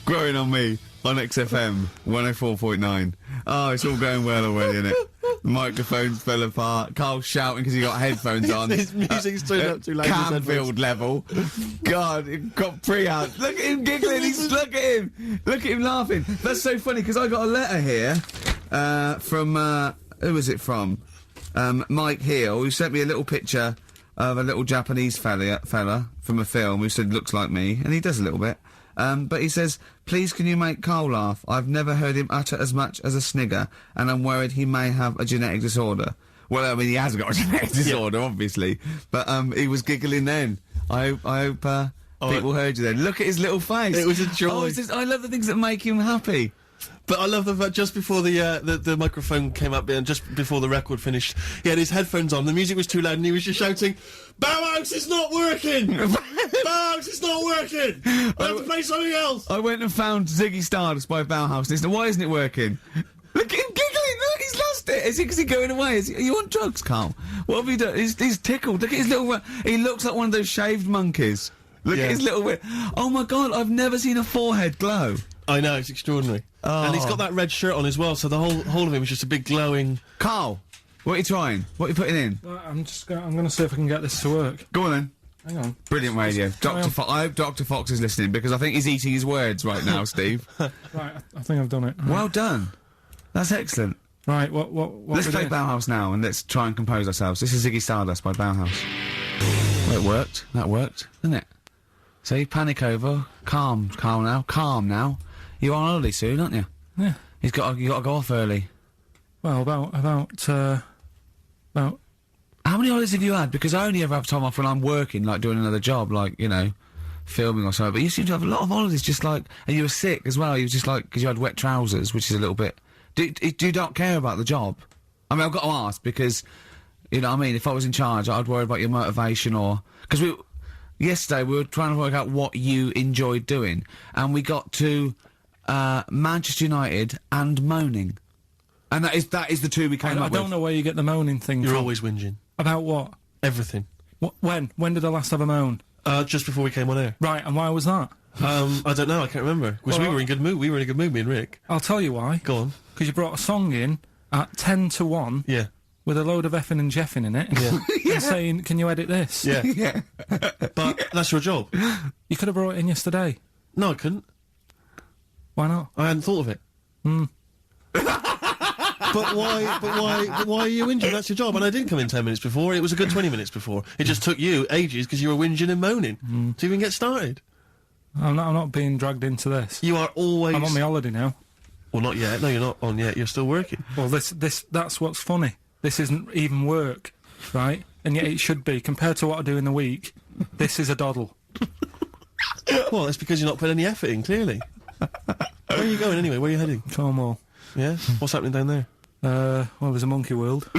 Growing on Me on XFM 104.9. Oh, it's all going well already, isn't it? Microphones fell apart. Karl's shouting because he got headphones on. His music's turned up too late. Canfield level. God, it got pre-out. Look at him giggling. Look at him laughing. That's so funny because I got a letter here from who was it from? Mike Heel, who sent me a little picture of a little Japanese fella from a film who said looks like me, and he does a little bit. But he says, please can you make Karl laugh? I've never heard him utter as much as a snigger, and I'm worried he may have a genetic disorder. Well, I mean, he has got a genetic disorder, obviously, but he was giggling then. I hope people heard you then. Look at his little face. It was a joy. I love the things that make him happy. But I love the fact just before the microphone came up and just before the record finished, he had his headphones on, the music was too loud and he was just shouting, Bauhaus is not working! Bauhaus is not working! I have to play something else! I went and found Ziggy Stardust by Bauhaus and he said, why isn't it working? Look at him giggling! Look, he's lost it! Is he going away? Are you on drugs, Karl? What have you done? He's tickled. Look at his little... He looks like one of those shaved monkeys. Look at his little... Oh my God, I've never seen a forehead glow. I know, it's extraordinary. Oh. And he's got that red shirt on as well, so the whole of him is just a big glowing... Karl, what are you trying? What are you putting in? I'm gonna see if I can get this to work. Go on then. Hang on. Brilliant radio. I hope Dr. Fox is listening because I think he's eating his words right now, Steve. Right, I think I've done it. Right. Well done. That's excellent. Right, what Let's play Bauhaus now and let's try and compose ourselves. This is Ziggy Stardust by Bauhaus. Well, it worked. That worked, didn't it? See, panic over. Calm now. You're on holiday soon, aren't you? Yeah. You got to go off early. Well, about How many holidays have you had? Because I only ever have time off when I'm working, like doing another job, like, you know, filming or something. But you seem to have a lot of holidays, just like, and you were sick as well. You were just like, because you had wet trousers, which is a little bit. Do you not care about the job? I mean, I've got to ask because, you know what I mean, if I was in charge, I'd worry about your motivation or... Because yesterday we were trying to work out what you enjoyed doing, and we got to Manchester United and moaning. And that is the two we came up with. I don't know where you get the moaning thing from. You're always whinging. About what? Everything. When did I last have a moan? Just before we came on air. Right, and why was that? I don't know, I can't remember. Because we were in good mood. We were in a good mood, me and Rick. I'll tell you why. Go on. Because you brought a song in at 10 to 1. Yeah. With a load of effing and jeffing in it. Yeah. And saying, can you edit this? Yeah. Yeah. But that's your job. You could have brought it in yesterday. No, I couldn't. Why not? I hadn't thought of it. But why are you whinging? That's your job. And I didn't come in 10 minutes before. It was a good 20 minutes before. It just took you ages because you were whinging and moaning to even get started. I'm not being dragged into this. You are always... I'm on my holiday now. Well, not yet. No, you're not on yet. You're still working. Well, that's what's funny. This isn't even work, right? And yet it should be. Compared to what I do in the week, this is a doddle. Well, it's because you're not putting any effort in, clearly. Where are you going anyway? Where are you heading? Cornwall. Yeah? What's happening down there? Well, there's a monkey world.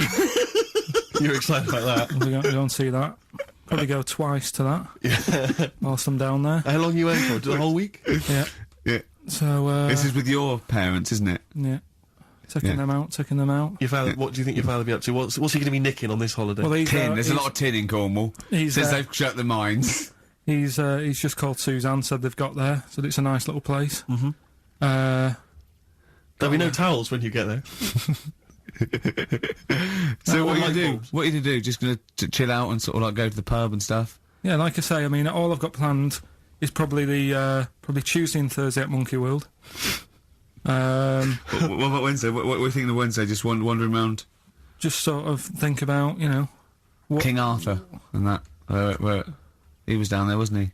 You're excited about that? We're going to see that. Probably go twice to that. Yeah. Whilst I'm down there. How long are you in for? The whole week? Yeah. Yeah. So, this is with your parents, isn't it? Yeah. Taking them out. Your father, what do you think your father will be up to? What's he going to be nicking on this holiday? Well, Tin. There's a lot of tin in Cornwall. Since they've shut the mines. He's just called Suzanne, said they've got there, said it's a nice little place. Mm-hmm. There'll be no towels when you get there. So what are you going to do? What are you going to do? Just going to chill out and sort of like go to the pub and stuff? Yeah, like I say, I mean, all I've got planned is probably probably Tuesday and Thursday at Monkey World. What about Wednesday? What are you thinking of Wednesday? Just wandering around? Just sort of think about, you know... King Arthur and that. Where he was down there, wasn't he?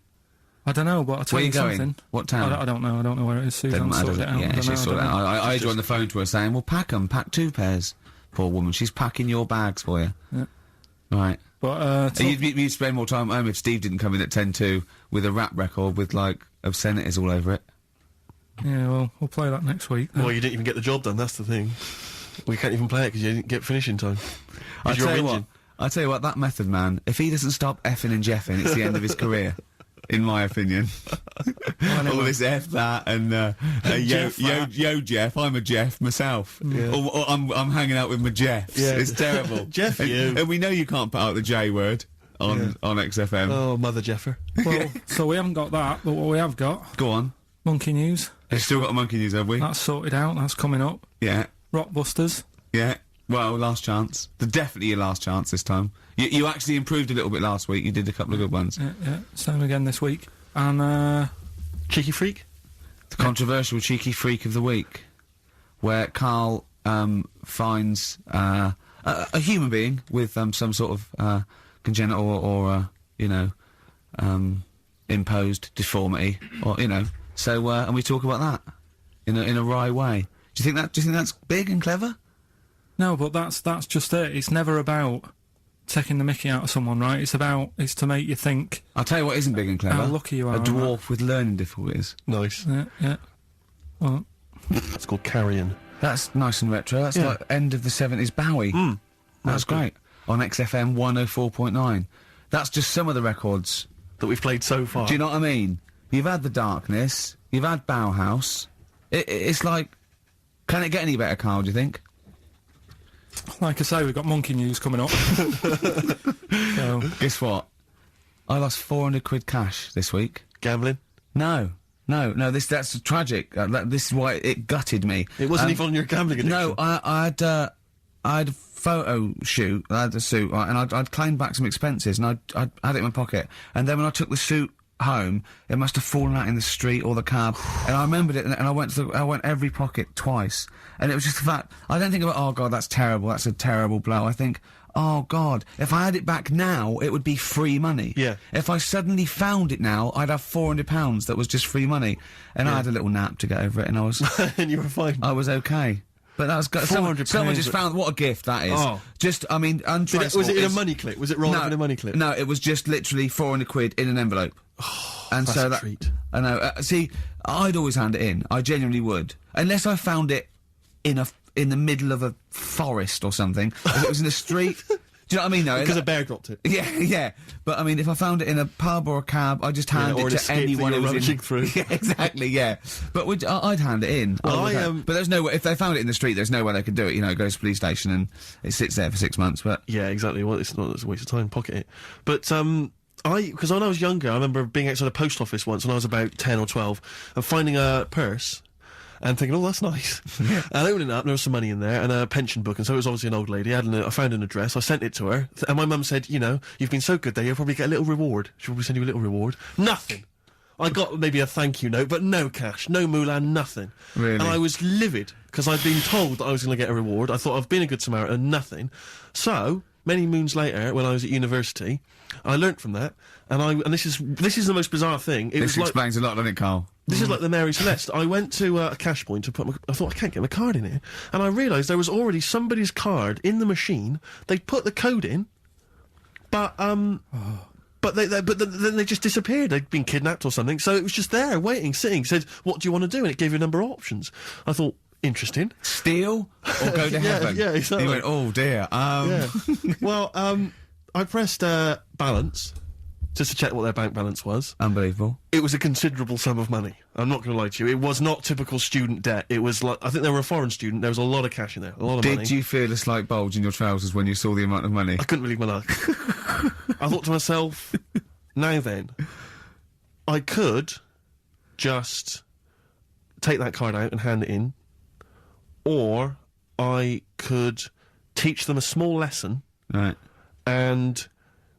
I don't know, but I'll tell you something. Going? What town? I don't know where it is. Susan sorted it out. Yeah, she sorted it out. I had you on the phone to her saying, well, pack 2 pairs. Poor woman, she's packing your bags for you. Yeah. Right. But, you'd spend more time at home if Steve didn't come in at 10-2 with a rap record with, like, obscenities all over it. Yeah, well, we'll play that next week. Then. Well, you didn't even get the job done, that's the thing. We can't even play it because you didn't get finishing time. I'll tell you what, that Method Man, if he doesn't stop effing and jeffing, it's the end of his career. In my opinion. All this F that and yo Jeff, I'm a Jeff myself. Yeah. Or I'm hanging out with my Jeffs. Yeah. It's terrible. Jeff, and we know you can't put out the J word on XFM. Oh, Mother Jeffer. Well, so we haven't got that, but what we have got... Go on. Monkey News. They've still got a Monkey News, have we? That's sorted out. That's coming up. Yeah. Rockbusters. Yeah. Well, last chance. Definitely your last chance this time. You actually improved a little bit last week. You did a couple of good ones. Yeah. Same again this week. And, Cheeky Freak? The controversial Cheeky Freak of the Week, where Karl finds a human being with some sort of congenital or imposed deformity, or So and we talk about that in a wry way. Do you think that's big and clever? No, but that's just it. It's never about taking the mickey out of someone, right? It's to make you think. I'll tell you what isn't big and clever. How lucky you are. A dwarf with learning difficulties. Nice. Yeah. Well, It's called Carrion. That's nice and retro. That's like end of the 70s Bowie. That's great. On XFM 104.9. That's just some of the records That we've played so far. Do you know what I mean? You've had The Darkness, you've had Bauhaus. It's like, can it get any better, Karl, do you think? like I say, we've got Monkey News coming up. So, Guess what? I lost 400 quid cash this week. Gambling? No, that's tragic. This is why it gutted me. It wasn't even on your gambling addiction. No, I had a photo shoot, I had a suit, right, and I'd claimed back some expenses, and I'd had it in my pocket, and then when I took the suit home, it must have fallen out in the street or the cab, and I remembered it, and I went every pocket twice, and it was just the fact, I don't think about, oh God, that's terrible, that's a terrible blow, I think, oh God, if I had it back now, it would be free money. Yeah. If I suddenly found it now, I'd have £400 that was just free money, and I had a little nap to get over it, and I was... And you were fine. I was okay. But that was someone just found what a gift that is. Oh. Just, I mean, untraceable. Was it in a money clip? Was it rolled up in a money clip? No, it was just literally 400 quid in an envelope. And that's so a treat. I know. See, I'd always hand it in. I genuinely would, unless I found it in the middle of a forest or something. If it was in the street. Do you know what I mean? No, Because a bear dropped it. Yeah. But I mean, if I found it in a pub or a cab, I'd just hand or it an to escape that anyone you who were was in. rummaging through. Yeah, exactly. Yeah. But I'd hand it in. Well, But there's no way. If they found it in the street, there's no way they could do it. You know, it goes to the police station and it sits there for 6 months. But Yeah, exactly. Well, it's a waste of time. Pocket it. But because when I was younger, I remember being outside a post office once when I was about 10 or 12 and finding a purse and thinking, oh, that's nice. And opening it up, there was some money in there and a pension book, and so it was obviously an old lady. I found an address, I sent it to her, and my mum said, you've been so good there, you'll probably get a little reward. She'll probably send you a little reward. Nothing. I got maybe a thank you note, but no cash, no moolah, nothing. Really? And I was livid, because I'd been told that I was going to get a reward. I thought I've been a good Samaritan, nothing. So, many moons later, when I was at university, I learnt from that, and this is the most bizarre thing. this explains a lot, doesn't it, Karl? This is like the Mary Celeste. I went to a cash point to I thought, I can't get my card in here. And I realised there was already somebody's card in the machine. They'd put the code in, but then they just disappeared. They'd been kidnapped or something. So it was just there, waiting, sitting. Said, what do you want to do? And it gave you a number of options. I thought, interesting. Steal or go to heaven? Yeah, exactly. You went, oh dear. Yeah. Well, I pressed balance, just to check what their bank balance was. Unbelievable. It was a considerable sum of money. I'm not going to lie to you. It was not typical student debt. It was like, I think they were a foreign student. There was a lot of cash in there. A lot of money. Did you feel a slight bulge in your trousers when you saw the amount of money? I couldn't believe my luck. I thought to myself, now then, I could just take that card out and hand it in, or I could teach them a small lesson. Right. And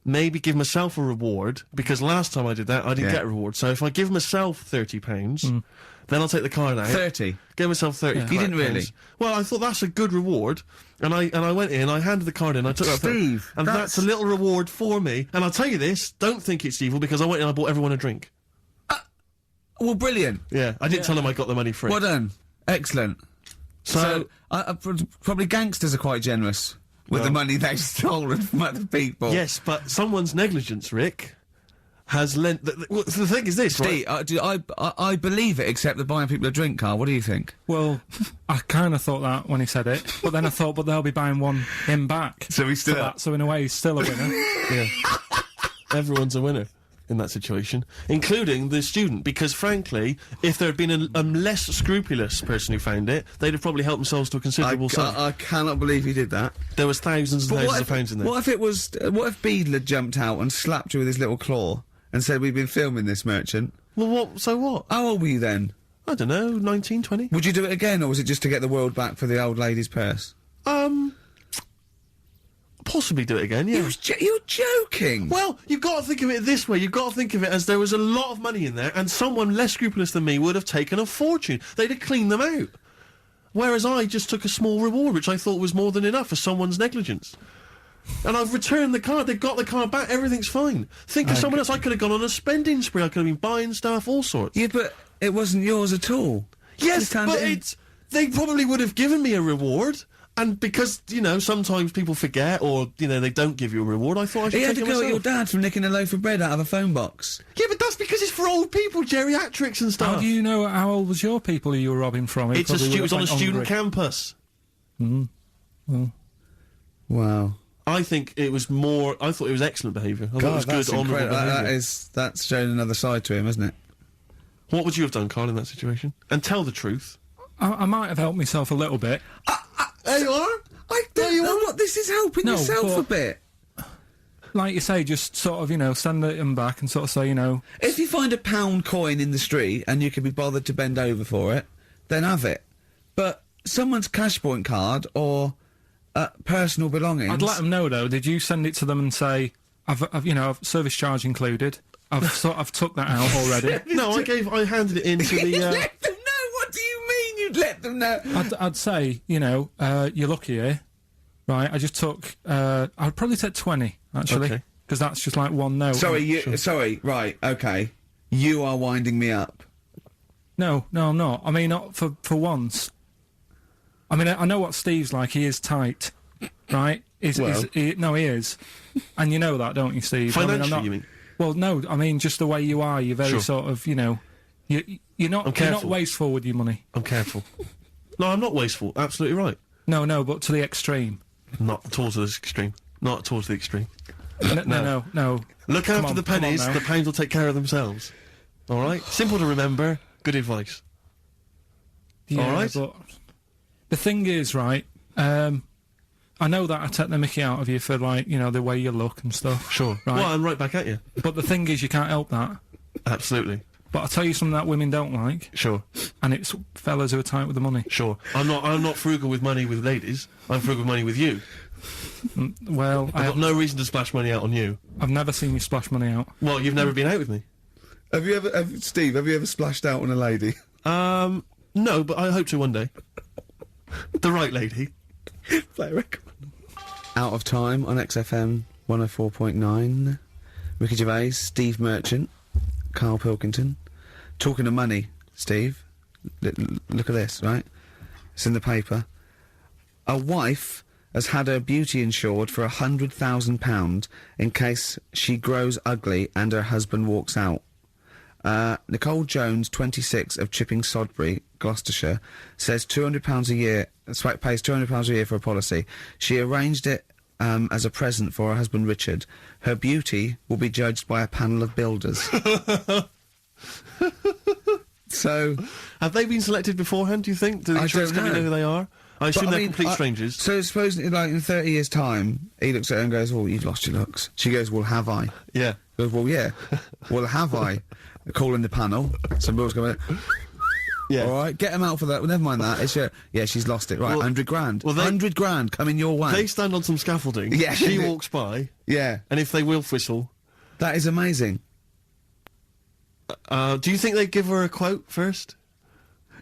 maybe give myself a reward, because last time I did that, I didn't get a reward. So if I give myself £30, then I'll take the card out. 30? Give myself 30 You didn't really? Well, I thought that's a good reward, and I went in, I handed the card in, I took that Steve, and that's a little reward for me. And I'll tell you this, don't think it's evil, because I went in and I bought everyone a drink. Well, brilliant. Yeah, I didn't tell them I got the money free. Well done. Excellent. So probably gangsters are quite generous with the money they've stolen from other people. Yes, but someone's negligence, Rick, has lent... the thing is this, Steve, right? I believe it, except that buying people a drink, Karl. What do you think? well, I kind of thought that when he said it, but then I thought, but they'll be buying him back. So he's still for that, so in a way, he's still a winner. Yeah. Everyone's a winner in that situation, including the student, because frankly, if there had been a less scrupulous person who found it, they'd have probably helped themselves to a considerable sum. I cannot believe he did that. There was thousands and thousands of pounds in there. What if it was... what if Beadle had jumped out and slapped you with his little claw and said, we've been filming this merchant? Well, what? So what? How old were you then? I don't know, 19, 20. Would you do it again, or was it just to get the world back for the old lady's purse? Possibly do it again, yeah. You're joking! Well, you've got to think of it this way. You've got to think of it as there was a lot of money in there, and someone less scrupulous than me would have taken a fortune. They'd have cleaned them out. Whereas I just took a small reward, which I thought was more than enough for someone's negligence. And I've returned the card. They've got the card back. Everything's fine. Think of someone else. I could have gone on a spending spree. I could have been buying stuff, all sorts. Yeah, but it wasn't yours at all. Yes, but they probably would have given me a reward. And because, you know, sometimes people forget or, you know, they don't give you a reward, I thought I should You had take to it go at myself. your dad from nicking a loaf of bread out of a phone box. Yeah, but that's because it's for old people, geriatrics and stuff. How do you know how old was your people who you were robbing from? It was on a student campus. Wow. I think it was more... I thought it was excellent behaviour. I thought it was that's good, honourable incredible. behaviour. That's showing another side to him, isn't it? What would you have done, Karl, in that situation? And tell the truth. I might have helped myself a little bit. There you are. I don't know what this is helping No, yourself but- a bit. Like you say, just sort of, you know, stand them back and sort of say, you know... If you find a £1 coin in the street and you can be bothered to bend over for it, then have it. But someone's cash point card or personal belongings... I'd let them know, though. Did you send it to them and say, I've service charge included. I've took that out already. No, I handed it in to You the... let them know? What do you mean you'd let them know? I'd say, you know, you're lucky here. Right, I just took... I'd probably take 20, actually. Okay. Because that's just like one note. Sorry, right, okay. You are winding me up. No, I'm not. I mean, not for once. I mean, I know what Steve's like. He is tight, right? He is. And you know that, don't you, Steve? Financially, you mean? Well, no, I mean, just the way you are. You're very sort of, you know... You're not wasteful with your money. I'm careful. No, I'm not wasteful. Absolutely right. No, but to the extreme. Not towards the extreme. Not towards the extreme. No. Look Come after on, the come on pennies, now. the pounds will take care of themselves. All right? Simple to remember, good advice. Yeah, all right? But the thing is, right, I know that I take the mickey out of you for, like, you know, the way you look and stuff. Sure. Right? Well, I'm right back at you. But the thing is, you can't help that. Absolutely. But I'll tell you something that women don't like, Sure. and it's fellas who are tight with the money. Sure. I'm not frugal with money with ladies. I'm frugal with money with you. Well, I've got no reason to splash money out on you. I've never seen you splash money out. Well, you've never been out with me. Steve, have you ever splashed out on a lady? No, but I hope to one day. The right lady. Play a record. Out of Time on XFM 104.9. Ricky Gervais, Steve Merchant, Karl Pilkington. Talking of money, Steve, look at this, right? It's in the paper. A wife has had her beauty insured for £100,000 in case she grows ugly and her husband walks out. Nicole Jones, 26, of Chipping Sodbury, Gloucestershire, says £200 a year, pays £200 a year for a policy. She arranged it as a present for her husband Richard. Her beauty will be judged by a panel of builders. So... Have they been selected beforehand, do you think? Do the I insurance don't company know who they are? I assume they're complete I- strangers. So suppose, like, in 30 years' time, he looks at her and goes, "Oh, you've lost your looks." She goes, "Well, have I?" Yeah. He goes, "Well, yeah." "Well, have I?" Calling the panel. Some bills going, Yeah. "All right, get him out for that." Well, never mind that. It's yeah, she's lost it. Right, Well- 100 grand. well, they- 100 grand coming your way. They stand on some scaffolding. Yeah. She walks by, Yeah, and if they will whistle... that is amazing. do you think they'd give her a quote first?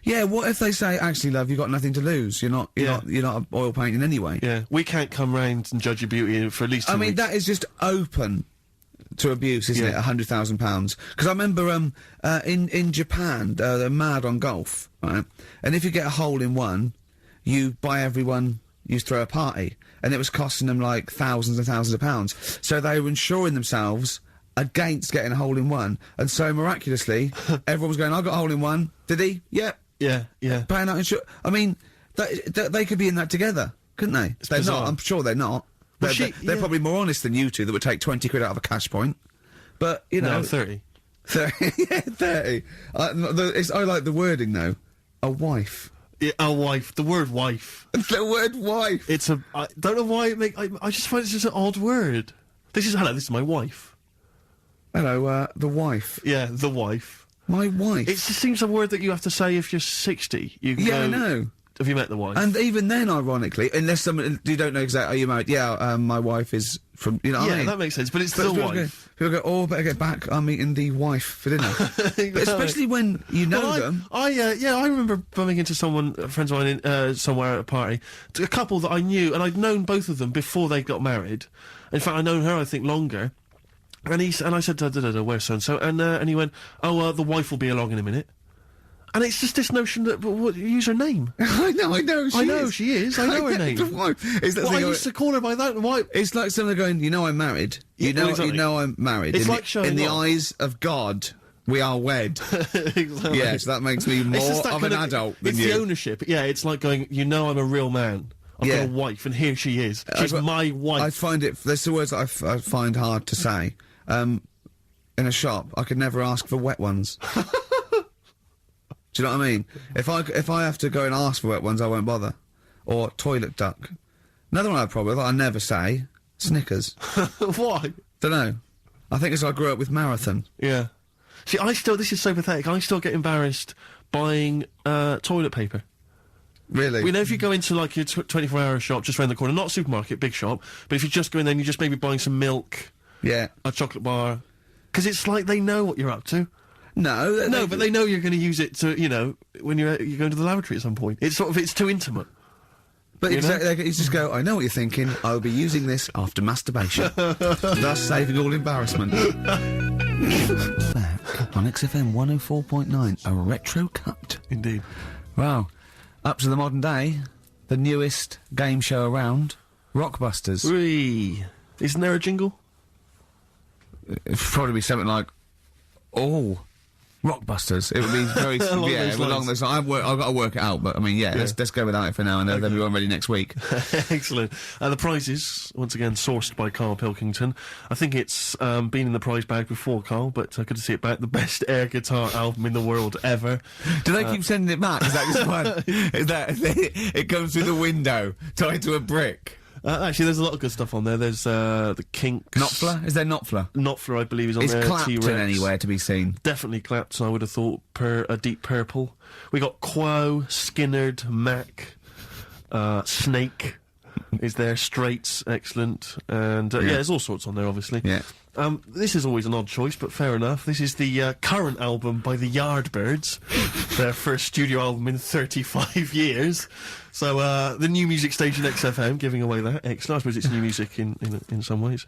Yeah, what if they say, "Actually, love, you've got nothing to lose. You're not oil painting anyway." Yeah. We can't come round and judge your beauty for at least 2 I mean, weeks. that is just open to abuse, isn't it? Yeah. £100,000. Because I remember in Japan, they're mad on golf, right? And if you get a hole in one, you buy everyone, you throw a party, and it was costing them like thousands and thousands of pounds. So they were insuring themselves against getting a hole in one, and so miraculously, everyone was going, "I got a hole in one." Did he? Yep. Yeah. Paying out insurance. I mean, they could be in that together, couldn't they? They're bizarre. not. I'm sure they're not. Well, They're probably more honest than you two that would take 20 quid out of a cash point. But, you know... No, 30. 30. Yeah, 30. I like the wording, though. A wife. Yeah, a wife. The word wife. The word wife. It's a... I don't know why it make... I just find it's just an odd word. This is my wife. Hello, the wife. Yeah, the wife. My wife. It just seems a word that you have to say if you're 60. You can Yeah, go, I know. Have you met the wife? And even then, ironically, unless someone you don't know exactly, are you married? Yeah, my wife is from. You know what I mean? that makes sense. But it's But the people wife. People go, oh, better get back. I'm meeting the wife for dinner. But especially when you know them. I remember bumping into friends of mine, somewhere at a party, a couple that I knew, and I'd known both of them before they got married. In fact, I'd known her, I think, longer. And I said, where's so-and-so? And he went, the wife will be along in a minute. And it's just this notion that, use her name. I know she is. I know her name. It's that I used to call her by that. Why? It's like someone going, you know I'm married. You know I'm married. It's like showing in the off. eyes of God, we are wed. Exactly. Yes, that makes me more of an adult than it's you. the ownership. Yeah, it's like going, I'm a real man. I've got a wife, and here she is. She's my wife. I find it. There's the words that I find hard to say. In a shop, I could never ask for wet ones. Do you know what I mean? If I have to go and ask for wet ones, I won't bother. Or toilet duck. Another one I have a problem with, I never say, Snickers. Why? Dunno. I think it's I grew up with Marathon. Yeah. See, this is so pathetic, I still get embarrassed buying, toilet paper. Really? You know, if you go into, like, your 24-hour shop just round the corner, not a supermarket, big shop, but if you just go in there and you're just maybe buying some milk, yeah, a chocolate bar, because it's like they know what you're up to. No, But they know you're going to use it to, when you're going to the lavatory at some point. It's too intimate. But exactly, you just go, I know what you're thinking, I'll be using this after masturbation. Thus saving all embarrassment. Back on XFM 104.9, a retro cut. Indeed. Wow. Up to the modern day, the newest game show around, Rockbusters. Whee! Isn't there a jingle? It'd probably be something like, oh, Rockbusters. It would be very along those lines. I've got to work it out, but I mean, let's go without it for now, and then we'll be ready next week. Excellent. The prizes, once again, sourced by Karl Pilkington. I think it's been in the prize bag before, Karl, but good to see it back. The best air guitar album in the world ever. Do they keep sending it back? Is that just fun? Is that it comes through the window tied to a brick? Actually, there's a lot of good stuff on there. There's the Kinks. Knopfler? Is there Knopfler? Knopfler, I believe, is on Is there. Clapton anywhere to be seen? Definitely Clapton, I would have thought. A Deep Purple. We got Quo, Skinnerd, Mac, Snake is there, Straits, excellent. And, there's all sorts on there, obviously. Yeah. This is always an odd choice, but fair enough. This is the current album by the Yardbirds, their first studio album in 35 years. So, the new music station XFM giving away that. Excellent. I suppose it's new music in some ways.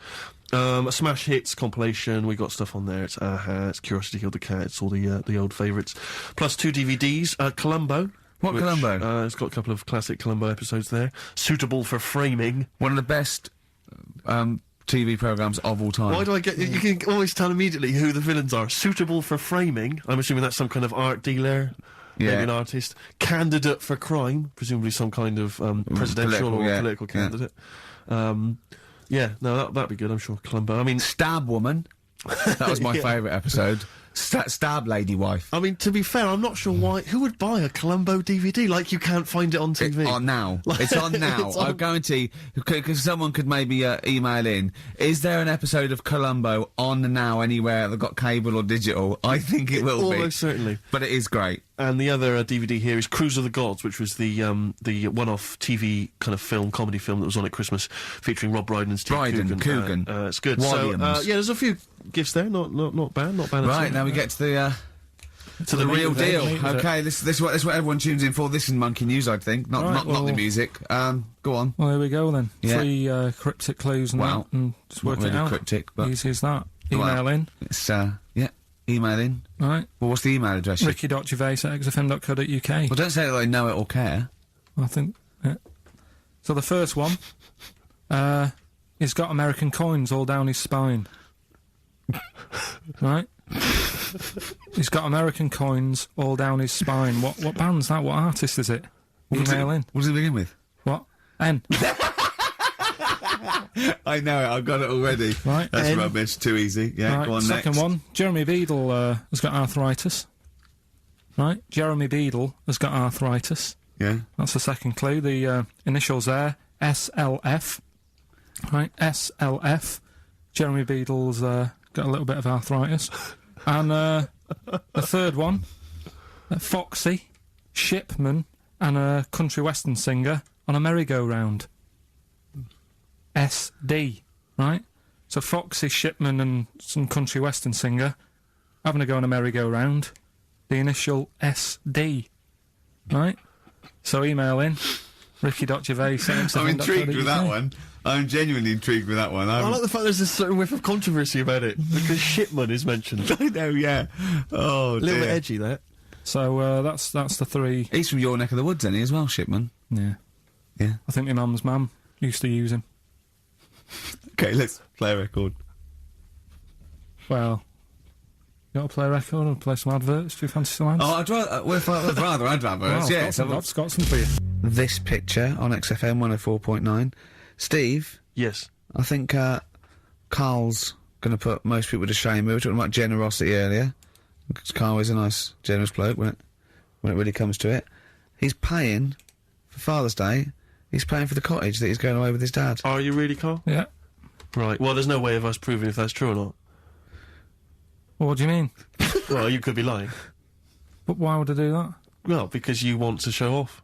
A Smash Hits compilation. We got stuff on there. It's Aha, it's Curiosity Killed the Cat. It's all the old favourites. Plus 2 DVDs. Columbo. What Columbo? It's got a couple of classic Columbo episodes there. Suitable for framing. One of the best TV programmes of all time. Why do I get... You can always tell immediately who the villains are. Suitable for framing. I'm assuming that's some kind of art dealer. Yeah. Maybe an artist. Candidate for crime. Presumably some kind of presidential political candidate. That'd be good, I'm sure. Columbo. I mean... Stab Woman. That was my favourite episode. Stab Lady Wife. I mean, to be fair, I'm not sure why... Who would buy a Columbo DVD? Like, you can't find it on TV. It's on now. It's on now. I guarantee, because someone could maybe email in, is there an episode of Columbo on now anywhere that got cable or digital? I think it will be. Almost certainly. But it is great. And the other DVD here is Cruise of the Gods, which was the one-off TV kind of comedy film that was on at Christmas, featuring Rob Brydon and Steve Coogan. It's good. Williams. So, there's a few gifts there. Not bad. Not bad at all. Right, now we get to the real deal. Okay, this is what everyone tunes in for. This is Monkey News, I think. Not the music. Go on. Well, here we go then. Yeah. 3 cryptic clues and that, and just work Not it really out. cryptic, but Easy as that. Email in. It's email in. Right. Well, what's the email address? ricky.gervais@xfm.co.uk. Well, don't say that I know it or care. I think. Yeah. So the first one, he's got American coins all down his spine. Right? He's got American coins all down his spine. What band's that? What artist is it? Email in. What does it begin with? What? N. I know it, I've got it already. Right. That's N. rubbish, too easy. Yeah, Right, go on second next. one, Jeremy Beadle has got arthritis. Right? Jeremy Beadle has got arthritis. Yeah. That's the second clue. The initials there, SLF. Right? SLF. Jeremy Beadle's got a little bit of arthritis. And The third one, Foxy, Shipman, and a country western singer on a merry-go-round. SD, right? So Foxy, Shipman, and some country western singer having a go on a merry-go-round. The initial SD, right? So email in, ricky.gervais. I'm intrigued with that one. I'm genuinely intrigued with that one. I like the fact there's a certain whiff of controversy about it, because Shipman is mentioned. I know, yeah. Oh, A little bit dear. edgy, that. So that's the three. He's from your neck of the woods, isn't he, as well, Shipman? Yeah. Yeah. I think my mum's mum used to use him. Okay, let's play a record. Well, you got to play a record or play some adverts? Do you fancy some ads? Oh, I'd rather adverts, Well, yeah. I've got some for you. This picture on XFM 104.9. Steve, Yes. I think Karl's going to put most people to shame. We were talking about generosity earlier. Because Karl is a nice, generous bloke when it really comes to it. He's paying for Father's Day. He's paying for the cottage that he's going away with his dad. Are you really, Karl? Yeah. Right. Well, there's no way of us proving if that's true or not. Well, what do you mean? Well, you could be lying. But why would I do that? Well, because you want to show off.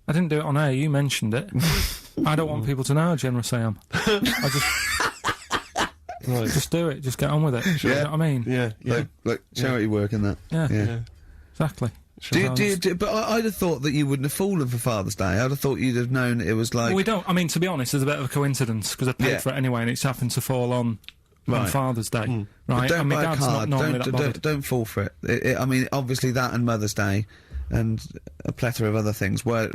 I didn't do it on air, you mentioned it. I don't want people to know how generous I am. Right. Just do it, just get on with it. You know what I mean? Yeah, yeah. Like charity work and that. Yeah. yeah. Exactly. But I'd have thought that you wouldn't have fallen for Father's Day. I'd have thought you'd have known it was like... Well, we don't. I mean, to be honest, there's a bit of a coincidence, because I paid Yeah. for it anyway, and it's happened to fall on Father's Day. But Right? don't And my buy a dad's not card. normally that bothered. Don't fall for it. I mean, obviously that and Mother's Day and a plethora of other things were,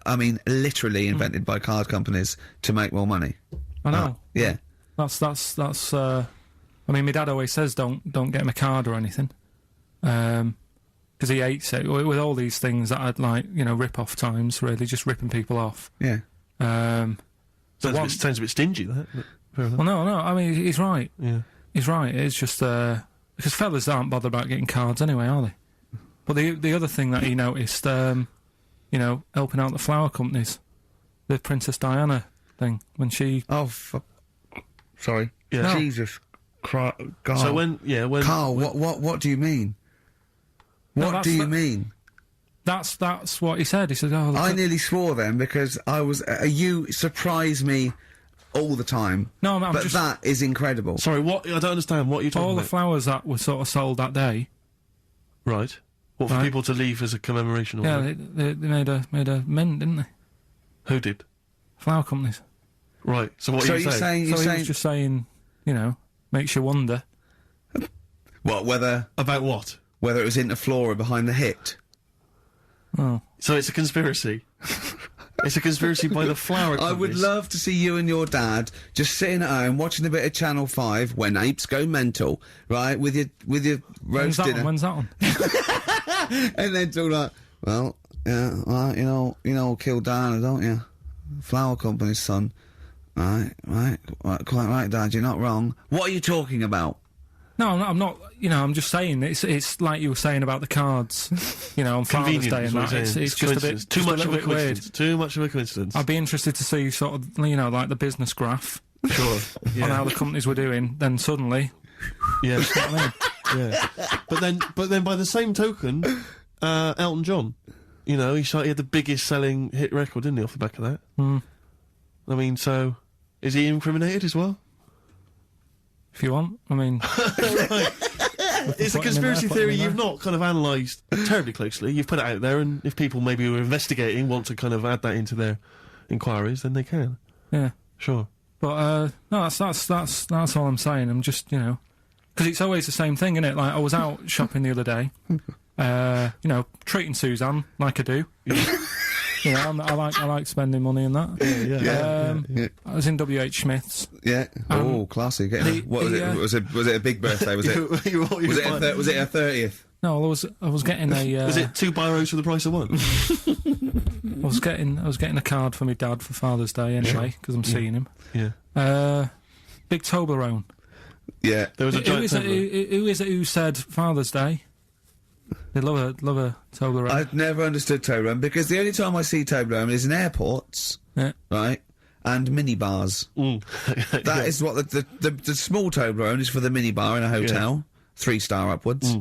I mean, literally invented by card companies to make more money. I know. Yeah. That's I mean, my dad always says don't get him a card or anything, because he hates it with all these things that I'd like, rip-off times, really, just ripping people off. Yeah. Sounds a bit stingy, that. But fair enough. Well, no, I mean, he's right. Yeah. He's right. It's just because fellas aren't bothered about getting cards anyway, are they? But the other thing that he noticed, helping out the flower companies, the Princess Diana thing when she. Oh, sorry. Yeah. No. Jesus Christ. God. So when Karl, what do you mean? No, What do you mean? That's what he said. He said, "Oh, look I at-" nearly swore then because I was. You surprise me all the time. No, I'm but just that is incredible. Sorry, what? I don't understand. What you're talking all the about? flowers that were sort of sold that day. Right. What, for Right. people to leave as a commemoration? Or Yeah, something? they made a mint, didn't they? Who did? Flower companies. Right. So what So are you you're saying? saying So he was just saying, makes you wonder. what whether About what? it was into Flora behind the hit? Oh, So it's a conspiracy. It's a conspiracy by the flower I would companies. love to see you and your dad just sitting at home watching a bit of Channel 5 when apes go mental, right? With your when's roast that dinner, on? When's that on? and then talk like, well, yeah, well, you know, kill Diana, don't you? Flower company's son, right, quite right, Dad. You're not wrong. What are you talking about? No, I'm not. I'm just saying it's like you were saying about the cards, on Father's Convenient, Day is and what that. I'm saying. It's just a coincidence. bit Too just much a of little a bit weird. coincidence. Too much of a coincidence. I'd be interested to see sort of like the business graph Sure. on how the companies were doing. Then suddenly, Yeah. you know what I mean? Yeah. But then by the same token, Elton John, he had the biggest selling hit record, didn't he, off the back of that? Mm. I mean, so is he incriminated as well? If you want, I mean, It's a put him in conspiracy there, put him theory in you've there. not kind of analysed terribly closely. You've put it out there, and if people maybe who are investigating want to kind of add that into their inquiries, then they can. yeah. Sure. But no, that's all I'm saying. I'm just because it's always the same thing, isn't it? Like I was out shopping the other day, treating Suzanne like I do. I like spending money and that. Yeah. I was in WH Smith's. Yeah. Oh, classy. What was it? Was it a big birthday? Was it? Was it a 30th? No, I was getting a. Was it 2 biros for the price of one? I was getting a card for my dad for Father's Day anyway because I'm seeing him. Yeah. Big Toblerone. Yeah. There was a Who giant is it? Who is it who said Father's Day? They love a Toblerone. I've never understood Toblerone because the only time I see Toblerone is in airports, Yeah. right? And minibars. Mm. That is what the small Toblerone is for the minibar in a hotel, 3-star upwards.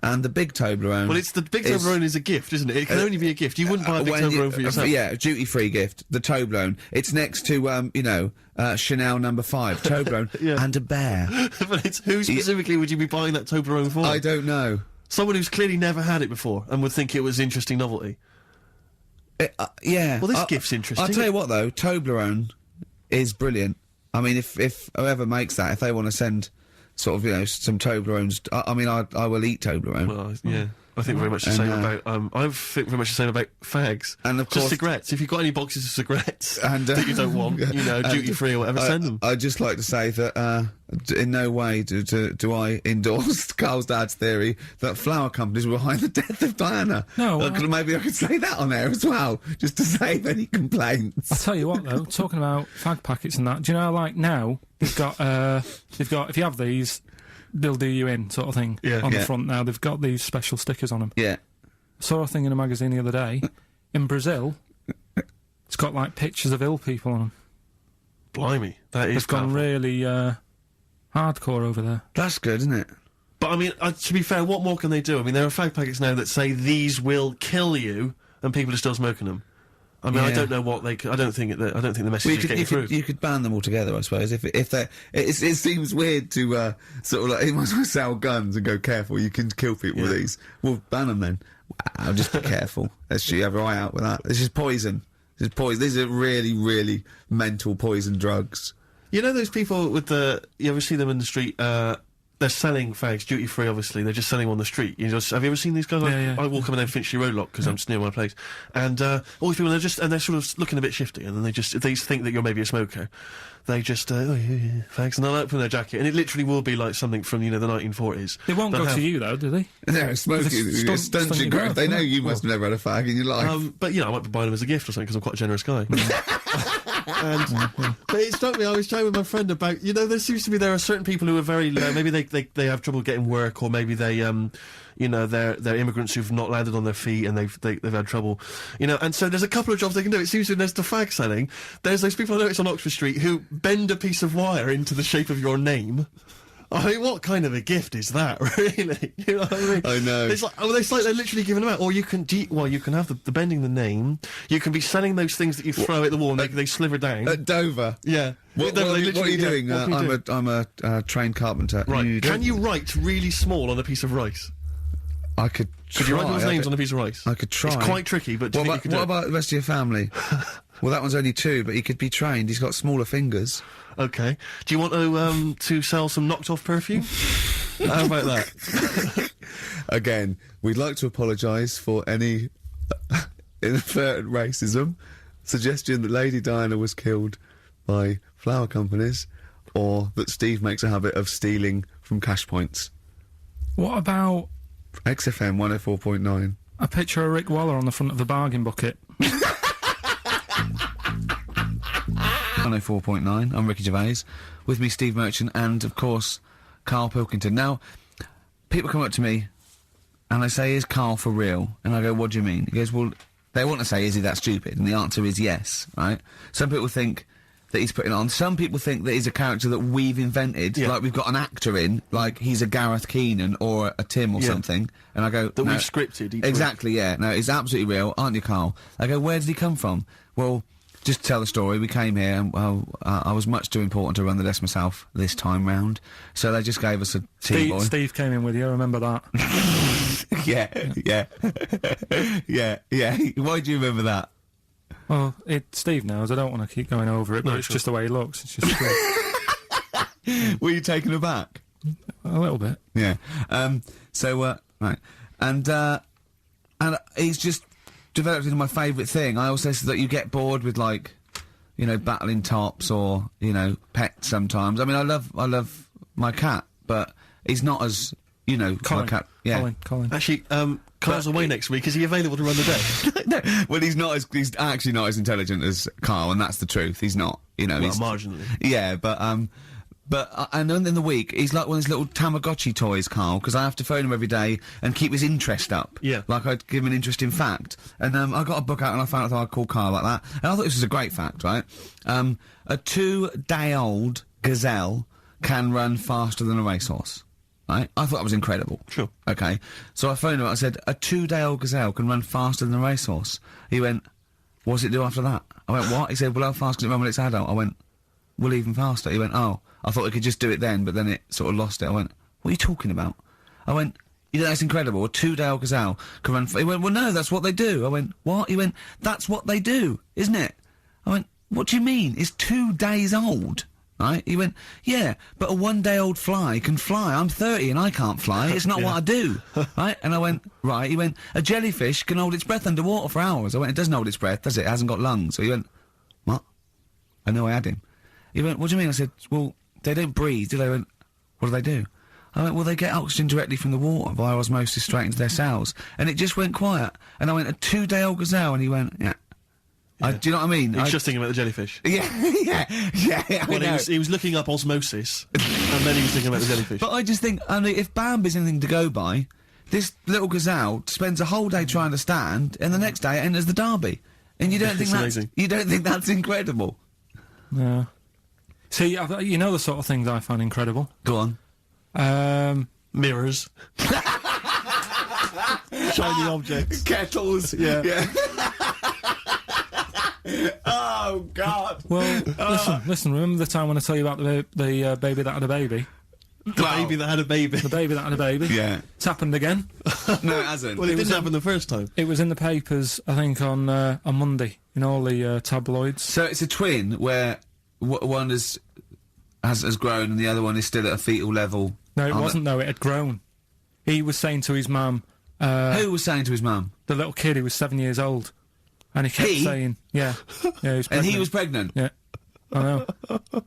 And the big Toblerone. Well, it's the big Toblerone is a gift, isn't it? It can only be a gift. You wouldn't buy a big Toblerone for yourself. Yeah, duty-free gift. The Toblerone. It's next to, Chanel number 5. Toblerone and a bear. But it's who specifically would you be buying that Toblerone for? I don't know. Someone who's clearly never had it before and would think it was interesting novelty. Yeah. Well, this gift's interesting. I'll tell you what, though. Toblerone is brilliant. I mean, if whoever makes that, if they want to send sort of, some Toblerones, I will eat Toblerone. Well, yeah. I think very much the same about, I think very much the same about fags. And of just course, cigarettes. If you've got any boxes of cigarettes and, that you don't want, duty-free or whatever, send them. I'd just like to say that, in no way do I endorse Karl's dad's theory that flower companies were behind the death of Diana. No. Maybe I could say that on air as well, just to save any complaints. I'll tell you what, though, talking about fag packets and that, do you know, like, now, they've got, if you have these, they'll do you in, sort of thing. Yeah. On the front now, they've got these special stickers on them. Yeah. I saw a thing in a magazine the other day. In Brazil, it's got, like, pictures of ill people on them. Blimey, that is They've gone really, hardcore over there. That's good, isn't it? But, I mean, to be fair, what more can they do? I mean, there are fag packets now that say these will kill you, and people are still smoking them. I mean, I don't know what they. I don't think the message is getting through. You could ban them altogether, I suppose. If they, it seems weird to sort of like you might as well sell guns and go careful. You can kill people with these. Well, ban them then. Wow, just be careful. Let's you have your eye out with that. This is poison. This is poison. These are really, really mental poison drugs. You know those people with the. You ever see them in the street? They're selling fags duty free. Obviously, they're just selling them on the street. Have you ever seen these guys? I walk up and down Finchley Road lot because I'm just near my place, and all these people they're sort of looking a bit shifty, and then they think that you're maybe a smoker. They just fags, and they'll open their jacket, and it literally will be like something from the 1940s. They won't go to you though, do they? No, smoking stunts your growth. They know you must have never had a fag in your life. But I might be buying them as a gift or something because I'm quite a generous guy. But it struck me, I was chatting with my friend about, there seems to be, there are certain people who are very, maybe they have trouble getting work, or maybe they, they're immigrants who've not landed on their feet and they've had trouble, and so there's a couple of jobs they can do. It seems to there's the fag selling, there's those people I noticed on Oxford Street who bend a piece of wire into the shape of your name. I mean, what kind of a gift is that, really? You know what I mean? I know. It's like, they're literally giving them out. Or you can, you can have the bending the name. You can be selling those things that you throw at the wall and they sliver down. At Dover? Yeah. What are you doing? I'm a trained carpenter. Right. Can you write really small on a piece of rice? I could try. Could you write people's names on a piece of rice? I could try. It's quite tricky, but do you think you could do what it? about the rest of your family? Well, that one's only 2, but he could be trained. He's got smaller fingers. Okay. Do you want to sell some knocked-off perfume? How about that? Again, we'd like to apologise for any inadvertent racism, suggestion that Lady Diana was killed by flower companies, or that Steve makes a habit of stealing from cash points. What about XFM 104.9. a picture of Rick Waller on the front of the bargain bucket? 104.9. I'm Ricky Gervais. With me, Steve Merchant, and of course, Karl Pilkington. Now, people come up to me and they say, "Is Karl for real?" And I go, "What do you mean?" He goes, "Well, they want to say, is he that stupid?" And the answer is yes, right? Some people think that he's putting on. Some people think that he's a character that we've invented, like we've got an actor in, like he's a Gareth Keenan or a Tim or something. And I go, that no, we've scripted. Exactly, yeah. No, he's absolutely real, aren't you, Karl? I go, where did he come from? Well, just to tell the story, we came here and, I was much too important to run the desk myself this time round, so they just gave us a tea boy. Steve came in with you, I remember that. yeah. Why do you remember that? Well, Steve knows, I don't want to keep going over it, but it's just the way he looks, it's just Were you taken aback? a little bit. Yeah. Right. And he's just developed into my favourite thing. I also say that you get bored with, like, battling tops or, pets sometimes. I mean, I love my cat, but he's not as, Colin. my cat. Yeah. Colin. Actually, Carl's away next week. Is he available to run the desk? No, well, he's actually not as intelligent as Karl, and that's the truth. He's not, he's marginally. Yeah, but and then in the week, he's like one of those little Tamagotchi toys, Karl, because I have to phone him every day and keep his interest up. Yeah. Like I'd give him an interesting fact. And I got a book out and I found out that I'd call Karl like that. And I thought this was a great fact, right? A 2-day-old gazelle can run faster than a racehorse. right? I thought that was incredible. Sure. Okay. So I phoned him up, I said, a 2-day-old gazelle can run faster than a racehorse. He went, what does it do after that? I went, what? He said, well, how fast can it run when it's adult? I went, well, even faster. He went, oh, I thought it could just do it then, but then it sort of lost it. I went, what are you talking about? I went, you know, that's incredible. A 2-day-old gazelle can run... He went, well, no, that's what they do. I went, what? He went, that's what they do, isn't it? I went, what do you mean? It's 2 days old, right? He went, yeah, but a 1-day-old fly can fly. I'm 30 and I can't fly. It's not what I do, right? And I went, right. He went, a jellyfish can hold its breath underwater for hours. I went, it doesn't hold its breath, does it? It hasn't got lungs. So he went, what? I know I had him. He went, what do you mean? I said, well, they don't breathe, do they? He went, what do they do? I went, well, they get oxygen directly from the water via osmosis straight into their cells. And it just went quiet. And I went, a 2-day-old gazelle? And he went, yeah. Do you know what I mean? He was just thinking about the jellyfish. Yeah, yeah. Well, he was looking up osmosis, and then he was thinking about the jellyfish. But I just think, I mean, if Bambi's anything to go by, this little gazelle spends a whole day trying to stand, and the next day it enters the derby. And you don't think that's... amazing. You don't think that's incredible? Yeah. See, you know the sort of things I find incredible. Go on. Mirrors. Shiny objects. Kettles. Yeah. Oh, God. Well, listen, remember the time when I tell you about the baby that had a baby? The baby that had a baby. The baby that had a baby? Yeah. It's happened again. No, it hasn't. Well, it didn't happen the first time. It was in the papers, I think, on Monday, in all the tabloids. So it's a twin where one has grown and the other one is still at a fetal level. No, it wasn't, though. It had grown. He was saying to his mum... Who was saying to his mum? The little kid who was 7 years old. And he kept saying... Yeah. Yeah, he was pregnant. And he was pregnant? Yeah. I know.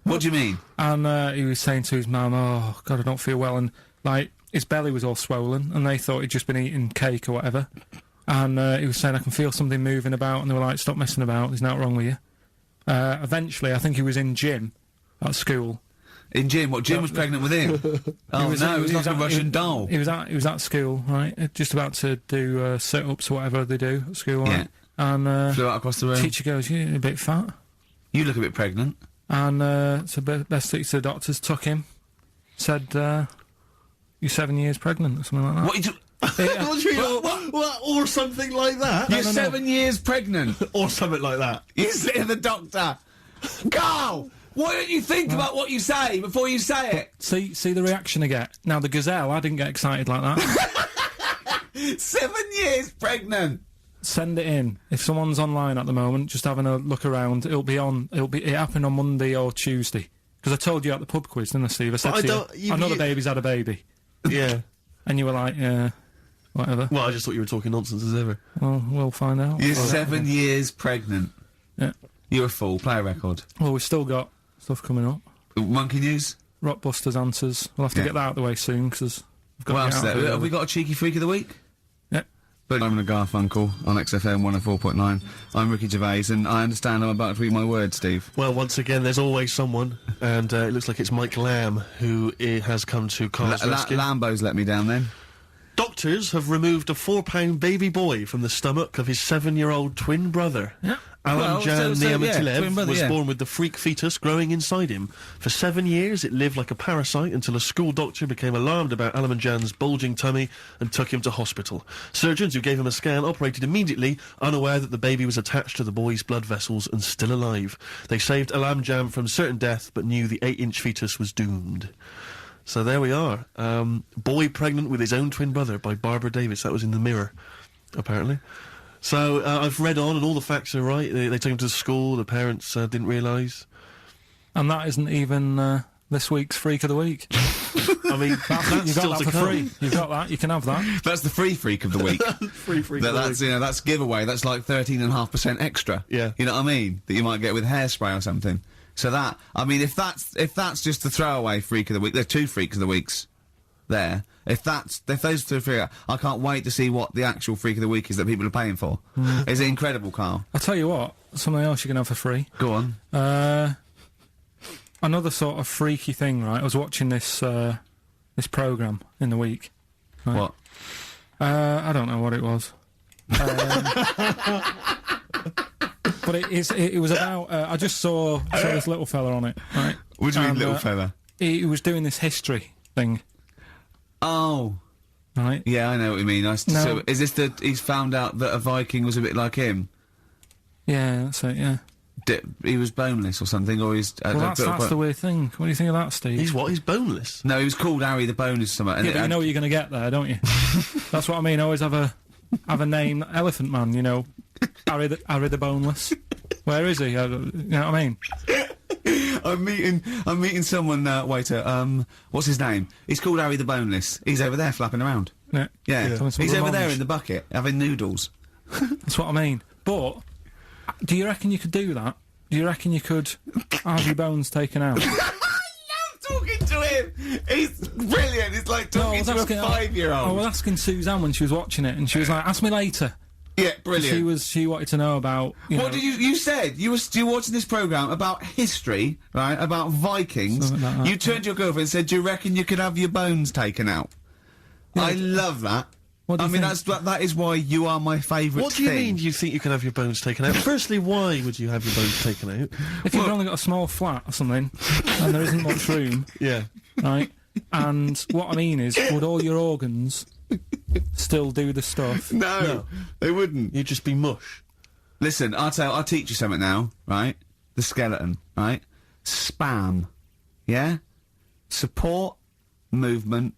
What do you mean? And he was saying to his mum, oh, God, I don't feel well. And, like, his belly was all swollen, and they thought he'd just been eating cake or whatever. And he was saying, I can feel something moving about, and they were like, stop messing about, there's nothing wrong with you. Eventually, I think he was in gym at school. In Jim? What, Jim was pregnant with him? Oh, no, it was like a Russian doll. He was at school, right? Just about to do sit-ups or whatever they do at school, right? And flew out across the room. Teacher goes, you're a bit fat. You look a bit pregnant. And so best to the doctors took him, said, you're 7 years pregnant, or something like that. What? What do you mean? What? Or something like that? You're 7 years pregnant. Or something like that. You say the doctor. Carl! Why don't you think about what you say before you say it? See the reaction I get. Now, the gazelle, I didn't get excited like that. 7 years pregnant. Send it in. If someone's online at the moment, just having a look around, it happened on Monday or Tuesday. Because I told you at the pub quiz, didn't I, Steve? I said to you, I know the baby's had a baby. Yeah. And you were like, yeah, whatever. Well, I just thought you were talking nonsense as ever. Well, we'll find out. You're 7 years pregnant. Yeah. You're a fool. Play a record. Well, we've still got stuff coming up. Monkey news? Rockbusters answers. We'll have to get that out of the way soon, because we've got What to else get is out there? Have we got a cheeky freak of the week? Yeah. I'm the Garfunkel on XFM 104.9. I'm Ricky Gervais, and I understand I'm about to read my words, Steve. Well, once again, there's always someone, and it looks like it's Mike Lamb who has come to Karl's rescue. Lambo's let me down then. Doctors have removed a 4-pound baby boy from the stomach of his 7-year-old twin brother. Yeah. Alan Jan Niamatilev was yeah. born with the freak fetus growing inside him. For 7 years, it lived like a parasite until a school doctor became alarmed about Alan Jan's bulging tummy and took him to hospital. Surgeons who gave him a scan operated immediately, unaware that the baby was attached to the boy's blood vessels and still alive. They saved Alan Jan from certain death, but knew the 8-inch fetus was doomed. So there we are. Boy pregnant with his own twin brother by Barbara Davis. That was in the Mirror, apparently. So I've read on, and all the facts are right. They took him to school. The parents didn't realise. And that isn't even this week's Freak of the Week. I mean, that's you still got to that for come. free. You got that. You can have that. That's the free freak of the week. Free freak of the That's, week. you know, that's giveaway. That's like 13.5% extra. Yeah. You know what I mean? That you might get with hairspray or something. So that, I mean, if that's just the throwaway freak of the week, there are 2 freaks of the weeks there. If those 2 freak, I can't wait to see what the actual freak of the week is that people are paying for. Is it incredible, Karl? I'll tell you what, something else you can have for free. Go on. Another sort of freaky thing, right? I was watching this programme in the week. Right? What? I don't know what it was. But it was about, I just saw this little fella on it, right? What do you mean, little fella? He was doing this history thing. Oh. right? Yeah, I know what you mean. No. So, is this he's found out that a Viking was a bit like him? Yeah, that's it. Yeah. He was boneless or something, or he's... Well, that's the weird thing. What do you think of that, Steve? He's what? He's boneless? No, he was called Harry the Boneless or something. Yeah, but you know what you're going to get there, don't you? That's what I mean. Always have a name, Elephant Man. You know, Harry the Boneless. Where is he? You know what I mean? I'm meeting someone, waiter, what's his name? He's called Harry the Boneless. He's over there flapping around. Yeah. Yeah. Having some He's over there revenge. in the bucket, having noodles. That's what I mean. But do you reckon you could do that? Do you reckon you could have your bones taken out? I love talking to him! He's brilliant! It's like talking to a 5-year-old. I was asking Suzanne when she was watching it, and she was like, ask me later. Yeah, brilliant. She wanted to know about, What did you said? You were watching this programme about history, right, about Vikings. Something like that, You turned to your girlfriend and said, do you reckon you could have your bones taken out? Yeah, I love that. What do you think? That is why you are my favourite What do you thing. mean you think you can have your bones taken out? Firstly, why would you have your bones taken out? If you've only got a small flat or something, and there isn't much room, Yeah. right? And what I mean is, would all your organs still do the stuff? No, they wouldn't. You'd just be mush. Listen, I'll teach you something now, right? The skeleton, right? Spam, yeah? Support, movement,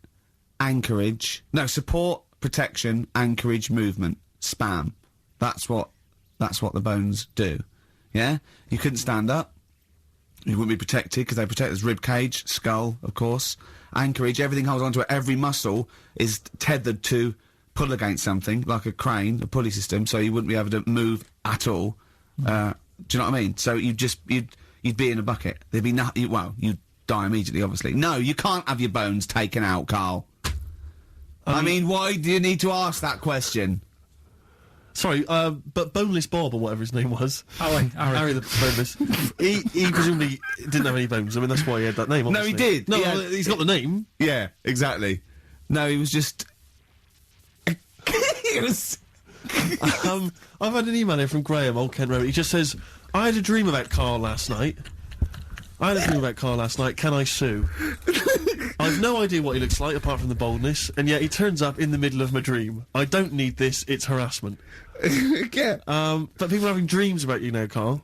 anchorage. No, support, protection, anchorage, movement. Spam. That's what the bones do. Yeah? You couldn't stand up. You wouldn't be protected because they protect this rib cage, skull, of course. Anchorage, everything holds onto it. Every muscle is tethered to pull against something, like a crane, a pulley system, so you wouldn't be able to move at all. Do you know what I mean? So you'd be in a bucket. There'd be you'd die immediately, obviously. No, you can't have your bones taken out, Karl. I mean, why do you need to ask that question? Sorry, but Boneless Bob, or whatever his name was. Harry. The Boneless. he presumably didn't have any bones. I mean, that's why he had that name, obviously. No, he did. No, He he's got the name. Yeah, exactly. No, he was just... he was... I've had an email here from Graham, Old Kent Road. He just says, I had a dream about Karl last night. Can I sue? I've no idea what he looks like, apart from the boldness, and yet he turns up in the middle of my dream. I don't need this, it's harassment. yeah. But people are having dreams about you now, Karl.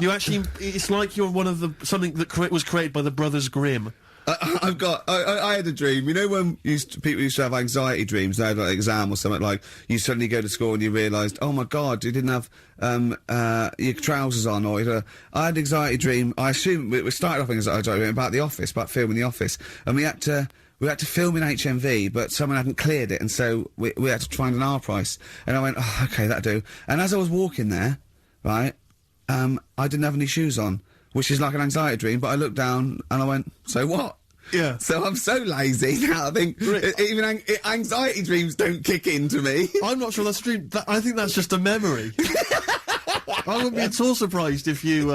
You actually, it's like you're one of something that was created by the Brothers Grimm. I had a dream. You know when people used to have anxiety dreams, they had like an exam or something, like you suddenly go to school and you realised, oh my god, you didn't have your trousers on, or I had an anxiety dream. I assume we started off an anxiety dream about The Office, about filming The Office, and we had to film in HMV, but someone hadn't cleared it, and so we had to find an R price. And I went, oh, okay, that'll do. And as I was walking there, right, I didn't have any shoes on, which is like an anxiety dream, but I looked down and I went, so what? Yeah. So I'm so lazy now, I think even anxiety dreams don't kick into me. I'm not sure that's a dream. I think that's just a memory. I wouldn't be at all surprised if you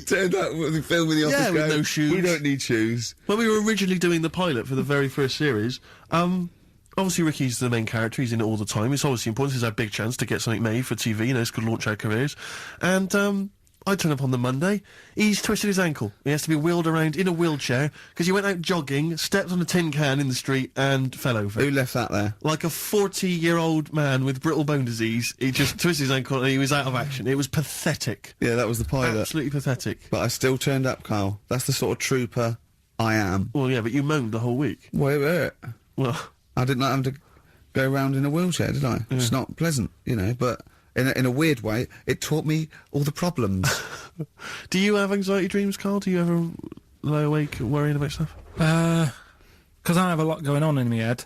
turned up with the film in The Office. Yeah, with no shoes. We don't need shoes. When we were originally doing the pilot for the very first series, obviously Ricky's the main character, he's in it all the time. It's obviously important, this is our big chance to get something made for TV, you know, it's going to launch our careers. And I turn up on the Monday, he's twisted his ankle. He has to be wheeled around in a wheelchair because he went out jogging, stepped on a tin can in the street and fell over. Who left that there? Like a 40-year-old man with brittle bone disease, he just twisted his ankle and he was out of action. It was pathetic. Yeah, that was the pilot. Absolutely pathetic. But I still turned up, Karl. That's the sort of trooper I am. Well, yeah, but you moaned the whole week. Wait. Well, I didn't like having to go around in a wheelchair, did I? It's not pleasant, you know, but in a weird way, it taught me all the problems. Do you have anxiety dreams, Karl? Do you ever lie awake worrying about stuff? Because I have a lot going on in my head.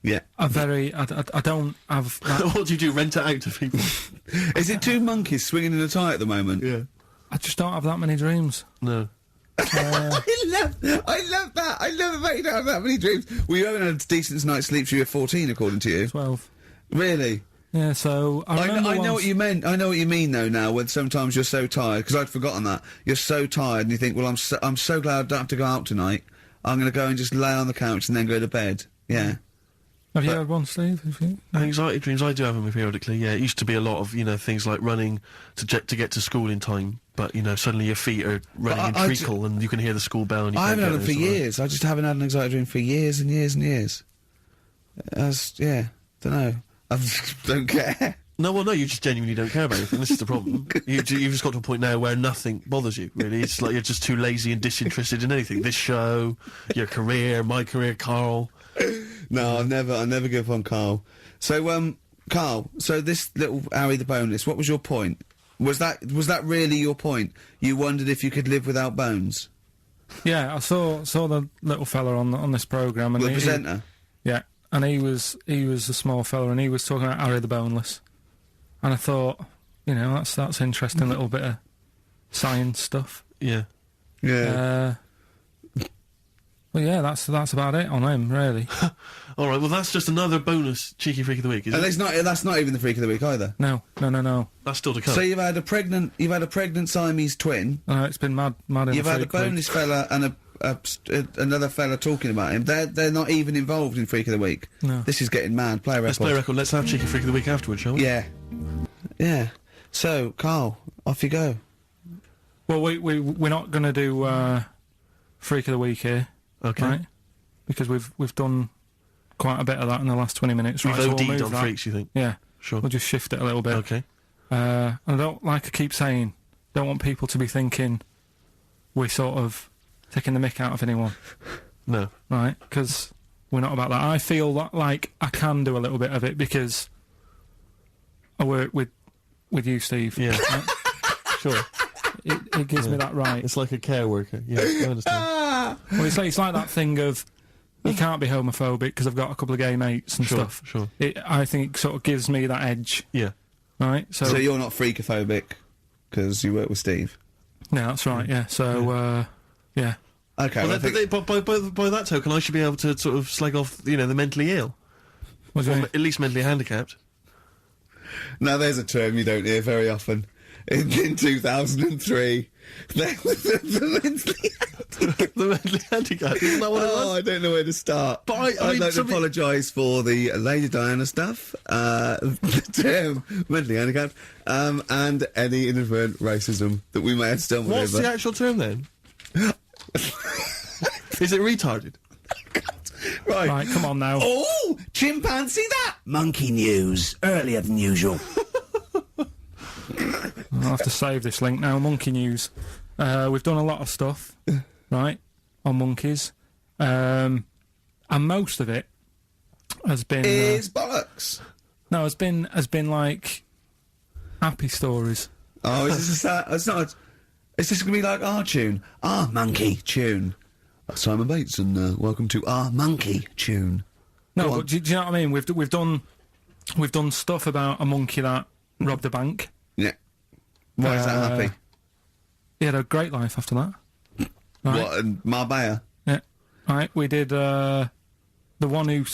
Yeah. I don't have that. What do you do, rent it out to people? Is it two monkeys swinging in a tie at the moment? Yeah. I just don't have that many dreams. No. I love that. I love the fact you don't have that many dreams. Well, you haven't had a decent night's sleep till you're 14, according to you. 12. Really? Yeah, so I know what you meant. I know what you mean, though, now, when sometimes you're so tired, because I'd forgotten that. You're so tired and you think, well, I'm so glad I don't have to go out tonight. I'm going to go and just lay on the couch and then go to bed. Yeah. Have you had one, Steve? Anxiety dreams, I do have them periodically, yeah. It used to be a lot of, you know, things like running to get to school in time, but, you know, suddenly your feet are running in treacle and you can hear the school bell and you I can't haven't get had them for there, years. I just haven't had an anxiety dream for years and years and years. Yeah, don't know. I don't care. No, well, no, you just genuinely don't care about anything. This is the problem. You've just got to a point now where nothing bothers you, really. It's like you're just too lazy and disinterested in anything. This show, your career, my career, Karl. No, I'll never give up on Karl. So, Karl, so this little Harry the Boneless, what was your point? Was that really your point? You wondered if you could live without bones? Yeah, I saw the little fella on this programme, and The presenter? Yeah, and he was a small fella, and he was talking about Harry the Boneless, and I thought, that's interesting little bit of science stuff. Yeah. Yeah. Well, yeah, that's about it on him, really. All right, well, that's just another bonus cheeky freak of the week, isn't And it? that's not even the freak of the week either. No. That's still to come. So you've had a pregnant Siamese twin. It's been mad in You've the had a freak week. boneless fella and another fella talking about him. They're not even involved in freak of the week. No. This is getting mad. Play a record. Let's play a record. Let's have cheeky freak of the week afterwards, shall we? Yeah. Yeah. So, Karl, off you go. Well, we're not going to do freak of the week here, Okay. right? Because we've done quite a bit of that in the last 20 minutes. We've right, so we'll OD'd move on that. freaks, you think? Yeah. Sure. We'll just shift it a little bit. Okay. And I don't, like I keep saying, don't want people to be thinking we're sort of taking the mick out of anyone, No. right? Because we're not about that. I feel that, like, I can do a little bit of it because I work with you, Steve. Yeah. Right? Sure. It gives me that right. It's like a care worker. Yeah, I understand. Well, it's like that thing of you can't be homophobic because I've got a couple of gay mates and Sure, stuff. sure. I think it sort of gives me that edge, Yeah. right? So you're not freakophobic because you work with Steve. Yeah, that's right. Yeah. So yeah. Okay. Well, well, I think- by that token, I should be able to sort of slag off, the mentally ill. What do you Or mean? at least mentally handicapped. Now there's a term you don't hear very often. In 2003, the The mentally handicapped, isn't that what it was? I don't know where to start. But I'd I mean, like to something- apologise for the Lady Diana stuff, the term mentally handicapped, and any inadvertent racism that we may have stumbled What's over. the actual term then? Is it retarded? Right, come on now. Oh, chimpanzee that! Monkey news, earlier than usual. I'll have to save this link now. Monkey news. We've done a lot of stuff, right, on monkeys, and most of it has been Is bollocks. no, has been like happy stories. Oh, is this it's not. Is this going to be like our tune? Our monkey tune. Simon Bates, and welcome to our monkey tune. No, Go on. but do you know what I mean? We've done stuff about a monkey that robbed a bank. Yeah. Why is that happy? He had a great life after that. Right. What, and Marbella? Yeah. Right. We did the one who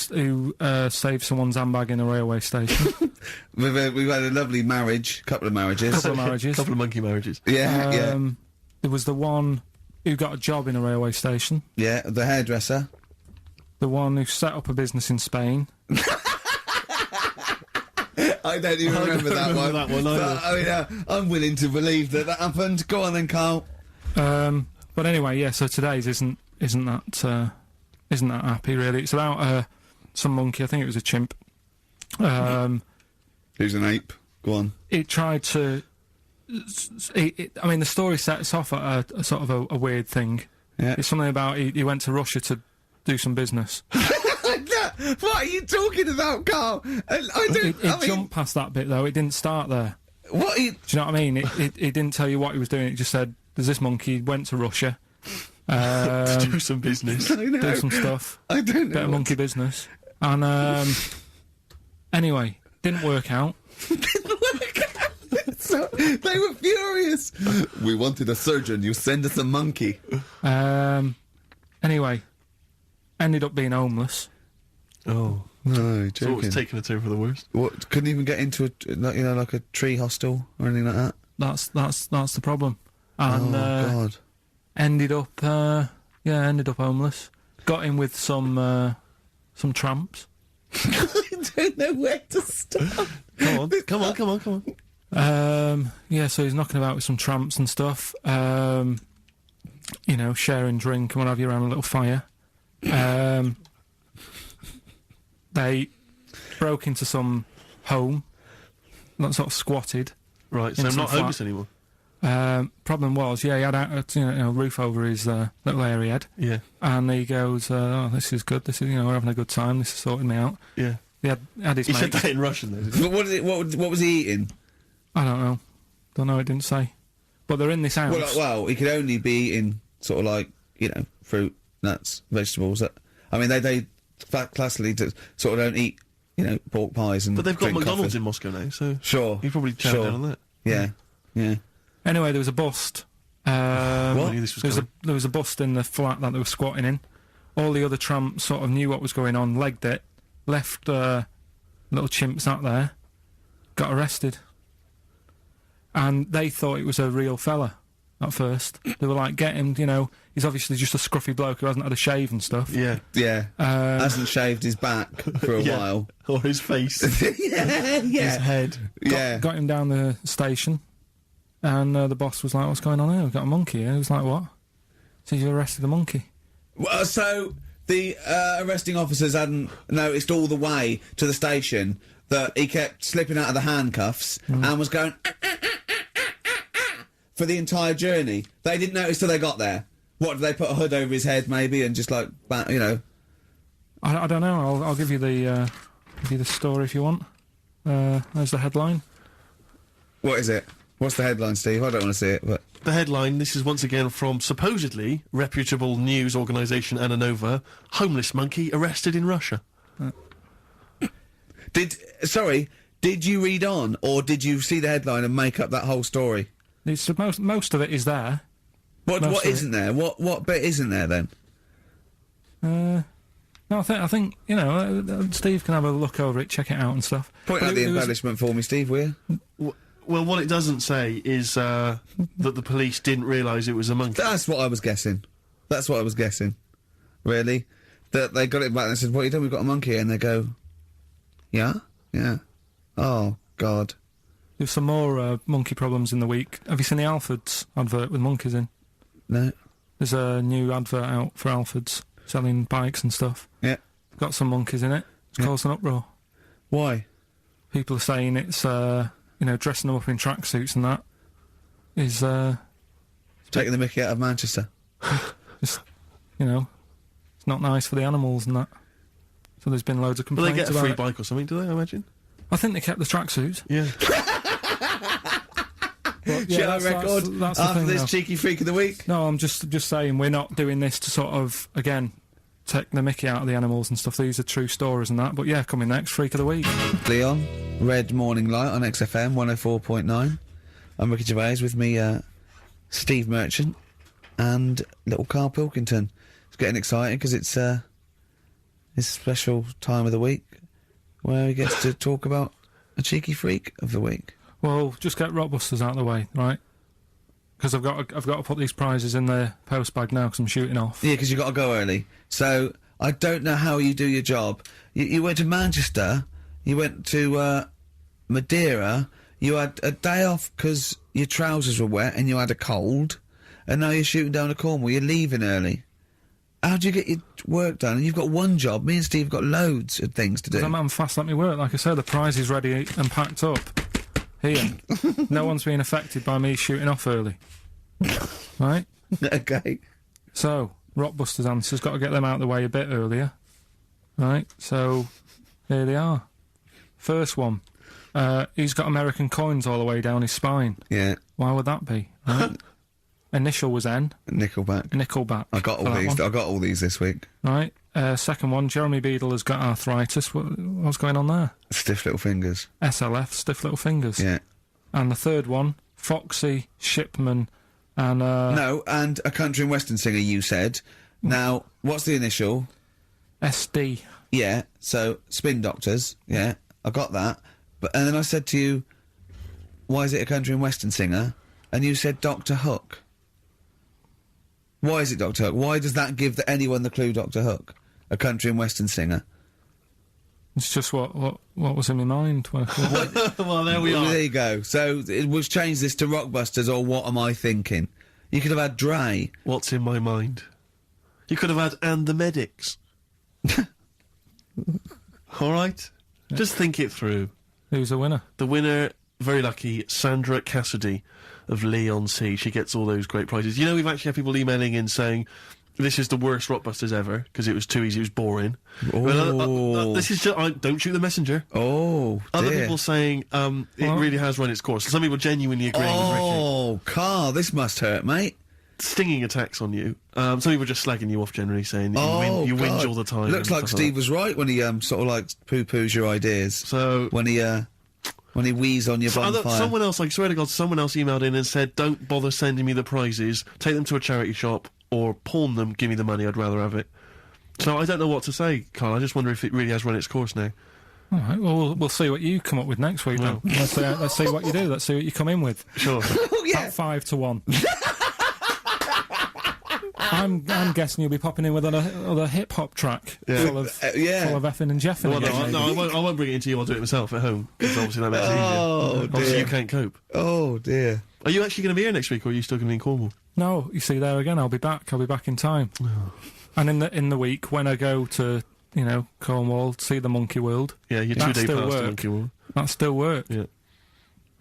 saved someone's handbag in a railway station. We've had a lovely marriage, couple of marriages. Couple of marriages. Couple of monkey marriages. Yeah, There was the one who got a job in a railway station. yeah. The hairdresser. The one who set up a business in Spain. I don't even remember that remember one. that one either. But, I mean, I'm willing to believe that happened. Go on then, Karl. But anyway, yeah. So today's isn't that happy really. It's about some monkey. I think it was a chimp. Who's an ape? Go on. It tried to. I mean, the story sets off at a sort of a weird thing. Yeah. It's something about he went to Russia to do some business. What are you talking about, Karl? I don't. It jumped past that bit though. It didn't start there. What? Are you, Do you know what I mean? It didn't tell you what he was doing. It just said, "There's this monkey went to Russia, To do some business. I know. do some stuff, I don't know. bit of what- monkey business." And anyway, didn't work out. So, they were furious. We wanted a surgeon. You send us a monkey. Anyway, ended up being homeless. Oh. No, So joking. it's taken a turn for the worst. What? Couldn't even get into like a tree hostel or anything like that. That's the problem. And God. ended up homeless. Got in with some tramps. I don't know where to start. Come on. Yeah, so he's knocking about with some tramps and stuff. Sharing drink and what have you around a little fire. They broke into some home, not sort of squatted. Right, so In I'm some not homeless anymore. Problem was, yeah, he had a roof over his little area he had, Yeah, and he goes, "Oh, this is good. This is, we're having a good time. This is sorting me out." yeah. He had his He mate. said that in Russian, though, didn't he? But what was he eating? I don't know. Don't know. It didn't say. But they're in this house. Well, he could only be eating sort of like, fruit, nuts, vegetables. I mean, they classically sort of don't eat, pork pies and. But they've got drink McDonald's coffee. in Moscow now, so Sure. you probably chow down on that. Yeah. Anyway, there was a bust. What? I knew this was coming. There was a bust in the flat that they were squatting in. All the other tramps sort of knew what was going on, legged it, left little chimps out there, got arrested. And they thought it was a real fella at first. They were like, get him, he's obviously just a scruffy bloke who hasn't had a shave and stuff. Yeah. Yeah. Hasn't shaved his back for a Yeah. while. Or his face. Yeah. His head. Yeah. Got him down the station, and the boss was like, what's going on here? We've got a monkey here. He was like, what? So you arrested the monkey. Well, so the arresting officers hadn't noticed all the way to the station that he kept slipping out of the handcuffs and was going for the entire journey. They didn't notice till they got there. What, did they put a hood over his head maybe and just like, I don't know. I'll give you the story if you want. There's the headline. What is it? What's the headline, Steve? I don't want to see it, but... The headline, this is once again from supposedly reputable news organisation Ananova, homeless monkey arrested in Russia. Did you read on, or did you see the headline and make up that whole story? It's most of it is there. What isn't there? What bit isn't there then? No, I think Steve can have a look over it, check it out and stuff. Point But out the it was- embellishment for me, Steve, will you? Well, what it doesn't say is that the police didn't realise it was a monkey. That's what I was guessing. Really? That they got it back and said, what are you doing? We've got a monkey here. And they go, yeah? Yeah. Oh, God. There's some more monkey problems in the week. Have you seen the Alfords advert with monkeys in? No? There's a new advert out for Alfords selling bikes and stuff. Yeah. Got some monkeys in it. It's caused an uproar. Why? People are saying it's, dressing them up in tracksuits and that is, Taking the mickey out of Manchester. it's not nice for the animals and that. So there's been loads of Will complaints they get a about free it. bike or something, do they, I imagine? I think they kept the tracksuits. Yeah. But, Show that's record the after thing this now. cheeky freak of the week. No, I'm just saying we're not doing this to sort of, again, take the mickey out of the animals and stuff. These are true stories and that. But yeah, coming next, Freak of the Week. Leon, Red Morning Light on XFM 104.9. I'm Ricky Gervais, with me, Steve Merchant and little Karl Pilkington. It's getting exciting because it's his special time of the week where he gets to talk about a cheeky freak of the week. Well, just get Rockbusters out of the way, right? Because I've got to put these prizes in the post bag now because I'm shooting off. Yeah, because you've got to go early. So I don't know how you do your job. You went to Manchester, you went to Madeira, you had a day off because your trousers were wet and you had a cold, and now you're shooting down to Cornwall. You're leaving early. How do you get your work done? And you've got one job. Me and Steve have got loads of things to do. I'm fast, let me work. Like I said, the prize is ready and packed up. Here. No one's been affected by me shooting off early. Right? Okay. So, Rockbusters answers, got to get them out of the way a bit earlier. Right? So, here they are. First one. He's got American coins all the way down his spine. Yeah. Why would that be? Right? Initial was N. Nickelback. I got all these. I got all these this week. Right. Second one, Jeremy Beadle has got arthritis. What's going on there? Stiff little fingers. SLF, stiff little fingers. Yeah. And the third one, Foxy, Shipman, and... No, and a country and western singer, you said. Now, what's the initial? SD. Yeah, so Spin Doctors. Yeah, I got that. And then I said to you, why is it a country and western singer? And you said Dr. Hook. Why is it Dr. Hook? Why does that give anyone the clue Dr. Hook? A country and western singer. It's just what was in my mind when I thought. Well, there we Well, are. there you go. So it was change this to Rockbusters, or what am I thinking? You could have had Dre. What's in my mind? You could have had And the Medics. All right? Just think it through. Who's the winner? The winner, very lucky, Sandra Cassidy of Leon-C. She gets all those great prizes. You know, we've actually had people emailing in saying, this is the worst Rockbusters ever, because it was too easy, it was boring. Oh. This is just... don't shoot the messenger. Oh, Other dear. people saying, it really has run its course. Some people genuinely agreeing with Ricky. Oh, Karl, this must hurt, mate. Stinging attacks on you. Some people just slagging you off generally, saying that you God. whinge all the time. Looks and like stuff Steve was right when he sort of like poo-poos your ideas. So when he wheezed on your bonfire. someone else, I swear to God, someone else emailed in and said, don't bother sending me the prizes, take them to a charity shop, or pawn them, give me the money, I'd rather have it. So I don't know what to say, Karl. I just wonder if it really has run its course now. All right, well, we'll see what you come up with next week, then. Let's see what you do. Let's see what you come in with. Sure. Oh, yeah. About 5 to 1. I'm guessing you'll be popping in with another hip-hop track full of effing and jeffing. I won't bring it into you, I'll do it myself at home, because obviously that makes it easier. Oh, Obviously dear. you can't cope. Oh, dear. Are you actually going to be here next week, or are you still going to be in Cornwall? No, you see, there again, I'll be back in time. And in the week, when I go to, Cornwall, see the Monkey World... Yeah, you're that 2 days still past the work. Monkey World. That still work. Yeah.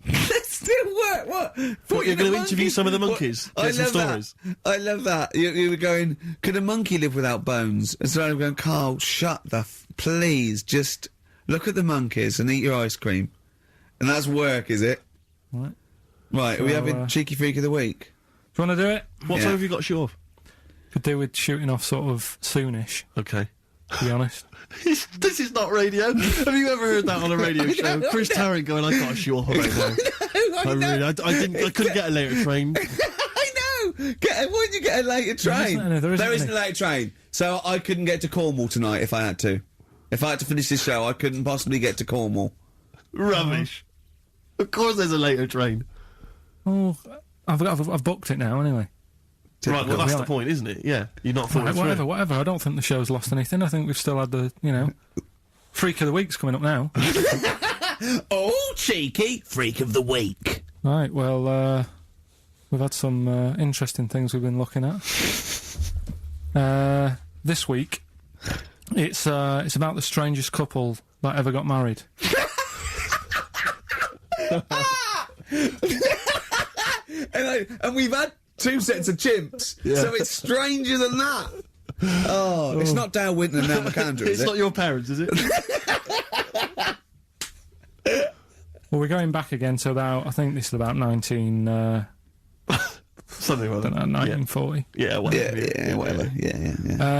That still work. What? What, you're going to interview some of the monkeys? What? Get some stories? I love that. You were going, could a monkey live without bones? And so I'm going, Karl, shut the please, just look at the monkeys and eat your ice cream. And that's work, is it? Right. Right, are we having Cheeky Freak of the Week? Do you want to do it? What time have you got to shoot off? Could do with shooting off sort of soonish, Okay. to be honest. This is not radio. Have you ever heard that on a radio show? Chris Tarrant going, I got a shoot off right now. I couldn't get a later train. I know! Why did you get a later train? There isn't a later train. So I couldn't get to Cornwall tonight if I had to. If I had to finish this show, I couldn't possibly get to Cornwall. Rubbish. Of course there's a later train. Oh, I've booked it now anyway. Right, well that's the Right. point, isn't it? Yeah, you're not thought it through. Whatever. I don't think the show's lost anything. I think we've still had the, Freak of the Week's coming up now. Oh, cheeky Freak of the Week. Right, well, we've had some interesting things we've been looking at. This week, it's about the strangest couple that ever got married. And we've had 2 sets of chimps, so it's stranger than that. Oh, it's not Dale Winton and Nell McAndrew, is It's it? not your parents, is it? Well, we're going back again to about, I think this is about 19... Something like that. 1940. Yeah, whatever. Whatever. Yeah.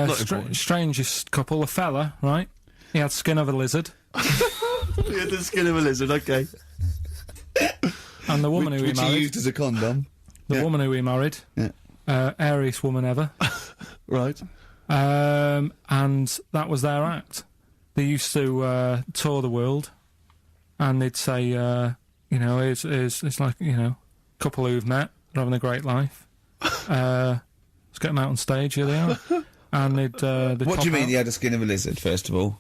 Not important. Strangest couple, a fella, right? He had skin of a lizard. Yeah, the skin of a lizard, okay. And the woman who he Which he married... used as a condom. The woman who he married, Yeah. airiest woman ever, Right. and that was their act. They used to tour the world, and they'd say, it's like couple who've met, they're having a great life. Let's get them out on stage. Here they are. And they'd What pop do you mean out. he had a skin of a lizard, first of all?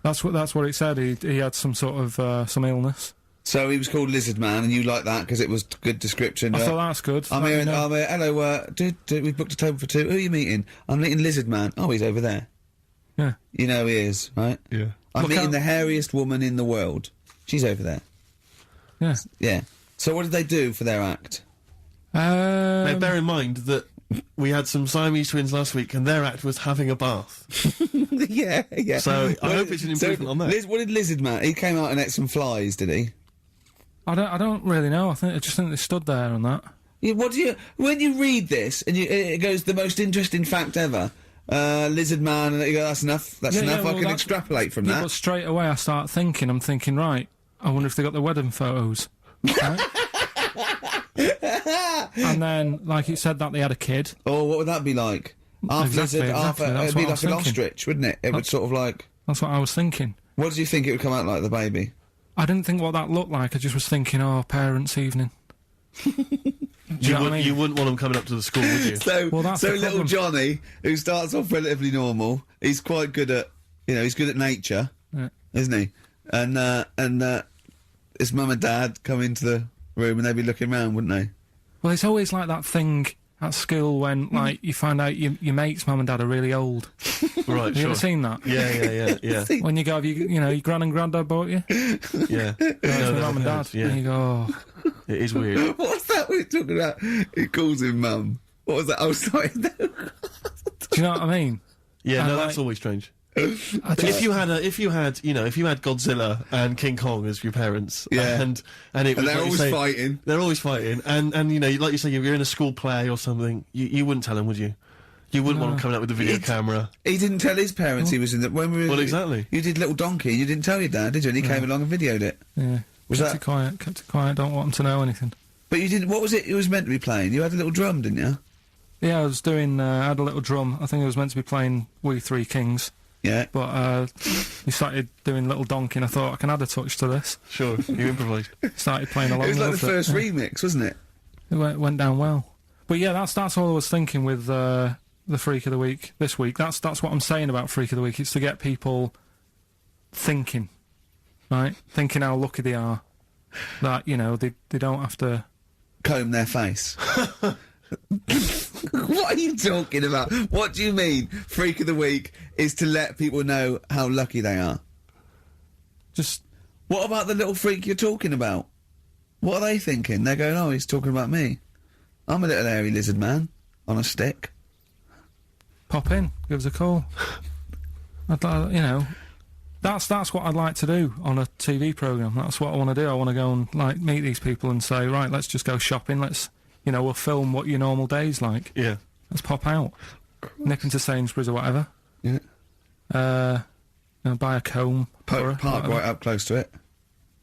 That's what it said. He had some sort of some illness. So he was called Lizard Man, and you like that because it was good description. I thought that's good. I'm here, hello, we've booked a table for 2. Who are you meeting? I'm meeting Lizard Man. Oh, he's over there. Yeah. You know he is, right? Yeah. I'm Look meeting out. the hairiest woman in the world. She's over there. Yeah. Yeah. So what did they do for their act? Now, bear in mind that we had some Siamese twins last week, and their act was having a bath. yeah. So I hope it's an improvement on that. What did Lizard Man? He came out and ate some flies, did he? I don't really know. I just think they stood there on that. Yeah, when you read this and it goes the most interesting fact ever, Lizard Man, and you go, that's enough. That's enough. well, I can extrapolate from Yeah, that. but straight away I'm thinking, right, I wonder if they got the wedding photos. Right? And then, like it said that they had a kid. Oh, what would that be like? Half Exactly, lizard, half exactly, that's it'd be what I like was an thinking. ostrich, wouldn't it? It would sort of like. That's what I was thinking. What did you think it would come out like, the baby? I didn't think what that looked like. I just was thinking, parents' evening. Do you know what I mean? You wouldn't want them coming up to the school, would you? So, Well, that's the little problem. Johnny, who starts off relatively normal, he's quite good at, he's good at nature, Yeah. isn't he? And his mum and dad come into the room and they'd be looking round, wouldn't they? Well, it's always like that thing at school when, like, you find out your mate's mum and dad are really old. Right, Have you ever seen that? Yeah. When you go, you know, your gran and granddad bought you? Yeah. No, mum and dad. Yeah. And you go, oh. It is weird. What's that we're talking about? He calls him mum. What was that? Oh, sorry. Do you know what I mean? Yeah, And, no, like, that's always strange. I just, If you had Godzilla and King Kong as your parents, Yeah. and it was they're like you always say, fighting. they're always fighting, and you know, like you say, you're in a school play or something, you wouldn't tell them, would you? You wouldn't want them coming out with a video camera. He didn't tell his parents he was in the... When we were, Well, exactly. You did Little Donkey, and you didn't tell your dad, did you? And he came along and videoed it. yeah. Was kept that- it quiet, don't want them to know anything. But you didn't... What was it was meant to be playing? You had a little drum, didn't you? Yeah, I was doing, I had a little drum. I think I was meant to be playing We Three Kings. Yeah. But we started doing Little Donkey and I thought I can add a touch to this. Sure, you improvised. Started playing along. It was like the loved first yeah. remix, wasn't it? It went down well. But yeah, that's all I was thinking with the Freak of the Week this week. That's what I'm saying about Freak of the Week. It's to get people thinking, right? Thinking how lucky they are. That, you know, they don't have to... Comb their face. What are you talking about? What do you mean, Freak of the Week is to let people know how lucky they are? Just... What about the little freak you're talking about? What are they thinking? They're going, oh, he's talking about me. I'm a little hairy lizard man on a stick. Pop in, give us a call. You know, that's what I'd like to do on a TV programme. That's what I want to do. I want to go and, like, meet these people and say, right, let's just go shopping. Let's, you know, we'll film what your normal day's like. Yeah. Let's pop out. Nip into Sainsbury's or whatever. Yeah. You know, buy a comb. for her, Park whatever. right up close to it.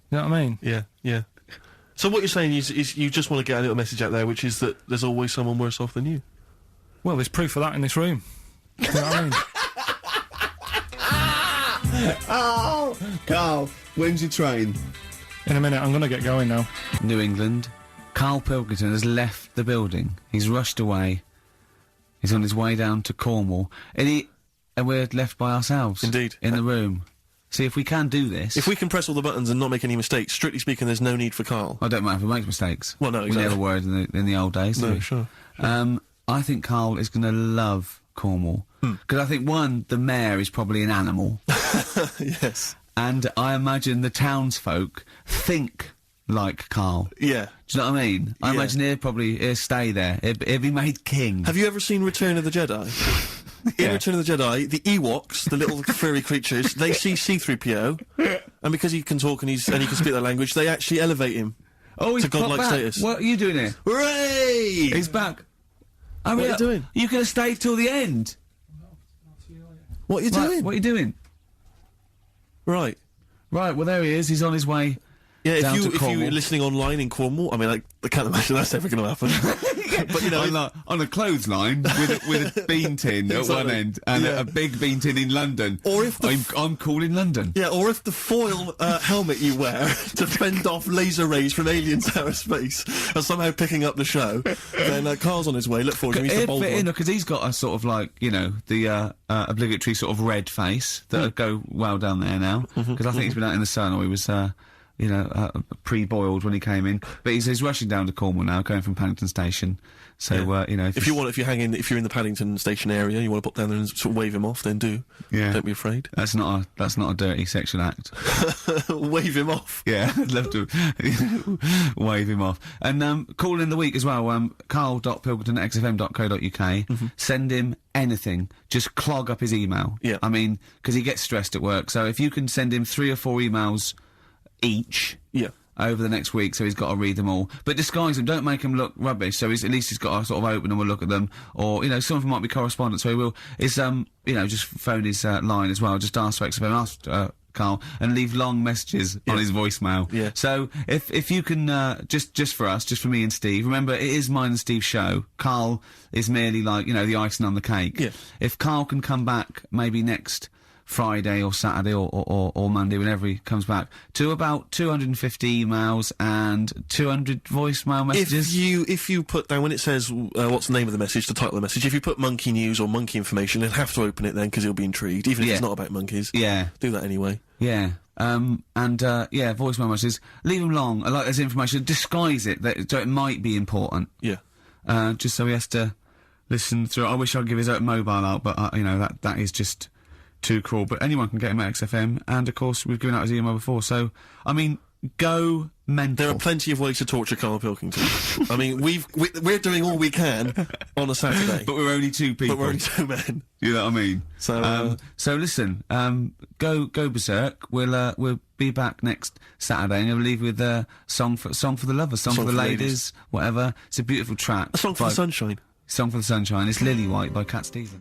You know what I mean? Yeah. So what you're saying is you just want to get a little message out there, which is that there's always someone worse off than you. Well, there's proof of that in this room. You know what I mean? Oh, Karl, when's your train? In a minute, I'm going to get going now. New England. Karl Pilkington has left the building. He's rushed away. He's on his way down to Cornwall. And we're left by ourselves. Indeed. In the room. See, if we can do this... If we can press all the buttons and not make any mistakes, strictly speaking, there's no need for Karl. I don't mind if we make mistakes. Well, no, exactly. We never were in the old days, did No, we? sure. I think Karl is going to love Cornwall. Because I think, one, the mayor is probably an animal. Yes. And I imagine the townsfolk think like Karl. Yeah. Do you know what I mean? I Yeah. imagine he'll stay there. He'll be made king. Have you ever seen Return of the Jedi? Yeah. In Return of the Jedi, the Ewoks, the little furry creatures, they see C-3PO, and because he can talk and he can speak their language, they actually elevate him Oh, he's to godlike popped back. status. What are you doing here? Hooray! He's back. I What are you doing? You could have stayed till the end. What are you Right, doing? what are you doing? Right. Right, well, there he is. He's on his way. Yeah, Down to if Cornwall. you're listening online in Cornwall, I mean, I can't imagine that's ever going to happen. But, you know... on a clothesline with a bean tin at one Exactly. end and Yeah. a big bean tin in London. Or if the I'm cool in London. Yeah, or if the foil helmet you wear to fend off laser rays from aliens out of space are somehow picking up the show, then Karl's on his way. Look forward to him. He's the He'd bold fit in one. because he's got a sort of like, you know, the obligatory sort of red face that would go well down there now. Because I think he's been out in the sun, or he was, pre-boiled when he came in. But he's rushing down to Cornwall now, going from Paddington Station. So, you know... If you're in the Paddington Station area, you want to pop down there and sort of wave him off, then do. Yeah. Don't be afraid. That's not a dirty sexual act. Wave him off. Yeah, I'd love to wave him off. And call in the week as well, carl.pilkington@xfm.co.uk. Send him anything. Just clog up his email. Yeah. I mean, because he gets stressed at work. So if you can send him 3 or 4 emails each... Yeah. over the next week, so he's got to read them all. But disguise them, don't make them look rubbish, so at least he's got to sort of open them and look at them. Or, you know, some of them might be correspondence, so he will. Just phone his line as well, just ask for XFM, ask Karl, and leave long messages on his voicemail. Yeah. So, if you can, just for us, just for me and Steve, remember, it is mine and Steve's show. Karl is merely like, you know, the icing on the cake. Yeah. If Karl can come back, maybe next Friday or Saturday or Monday, whenever he comes back, to about 250 emails and 200 voicemail messages. If you put down, when it says what's the name of the message, the title of the message, if you put monkey news or monkey information, he'll have to open it then because he'll be intrigued, even if it's not about monkeys. Yeah. Do that anyway. Yeah. Voicemail messages. Leave them long. I like this information. Disguise it, so it might be important. Yeah. just so he has to listen through. I wish I'd give his own mobile out, but you know, that is just too cruel. But anyone can get him at XFM, and of course we've given out his email before. So I mean, go mental. There are plenty of ways to torture Karl Pilkington. I mean, we're doing all we can on a Saturday, but we're only two people. But we're only two men. You know what I mean? So, so listen, go berserk. We'll be back next Saturday, and we'll leave with a song for the lovers, song for the ladies, whatever. It's a beautiful track. A song for the sunshine. Song for the sunshine. It's Lily White by Cat Stevens.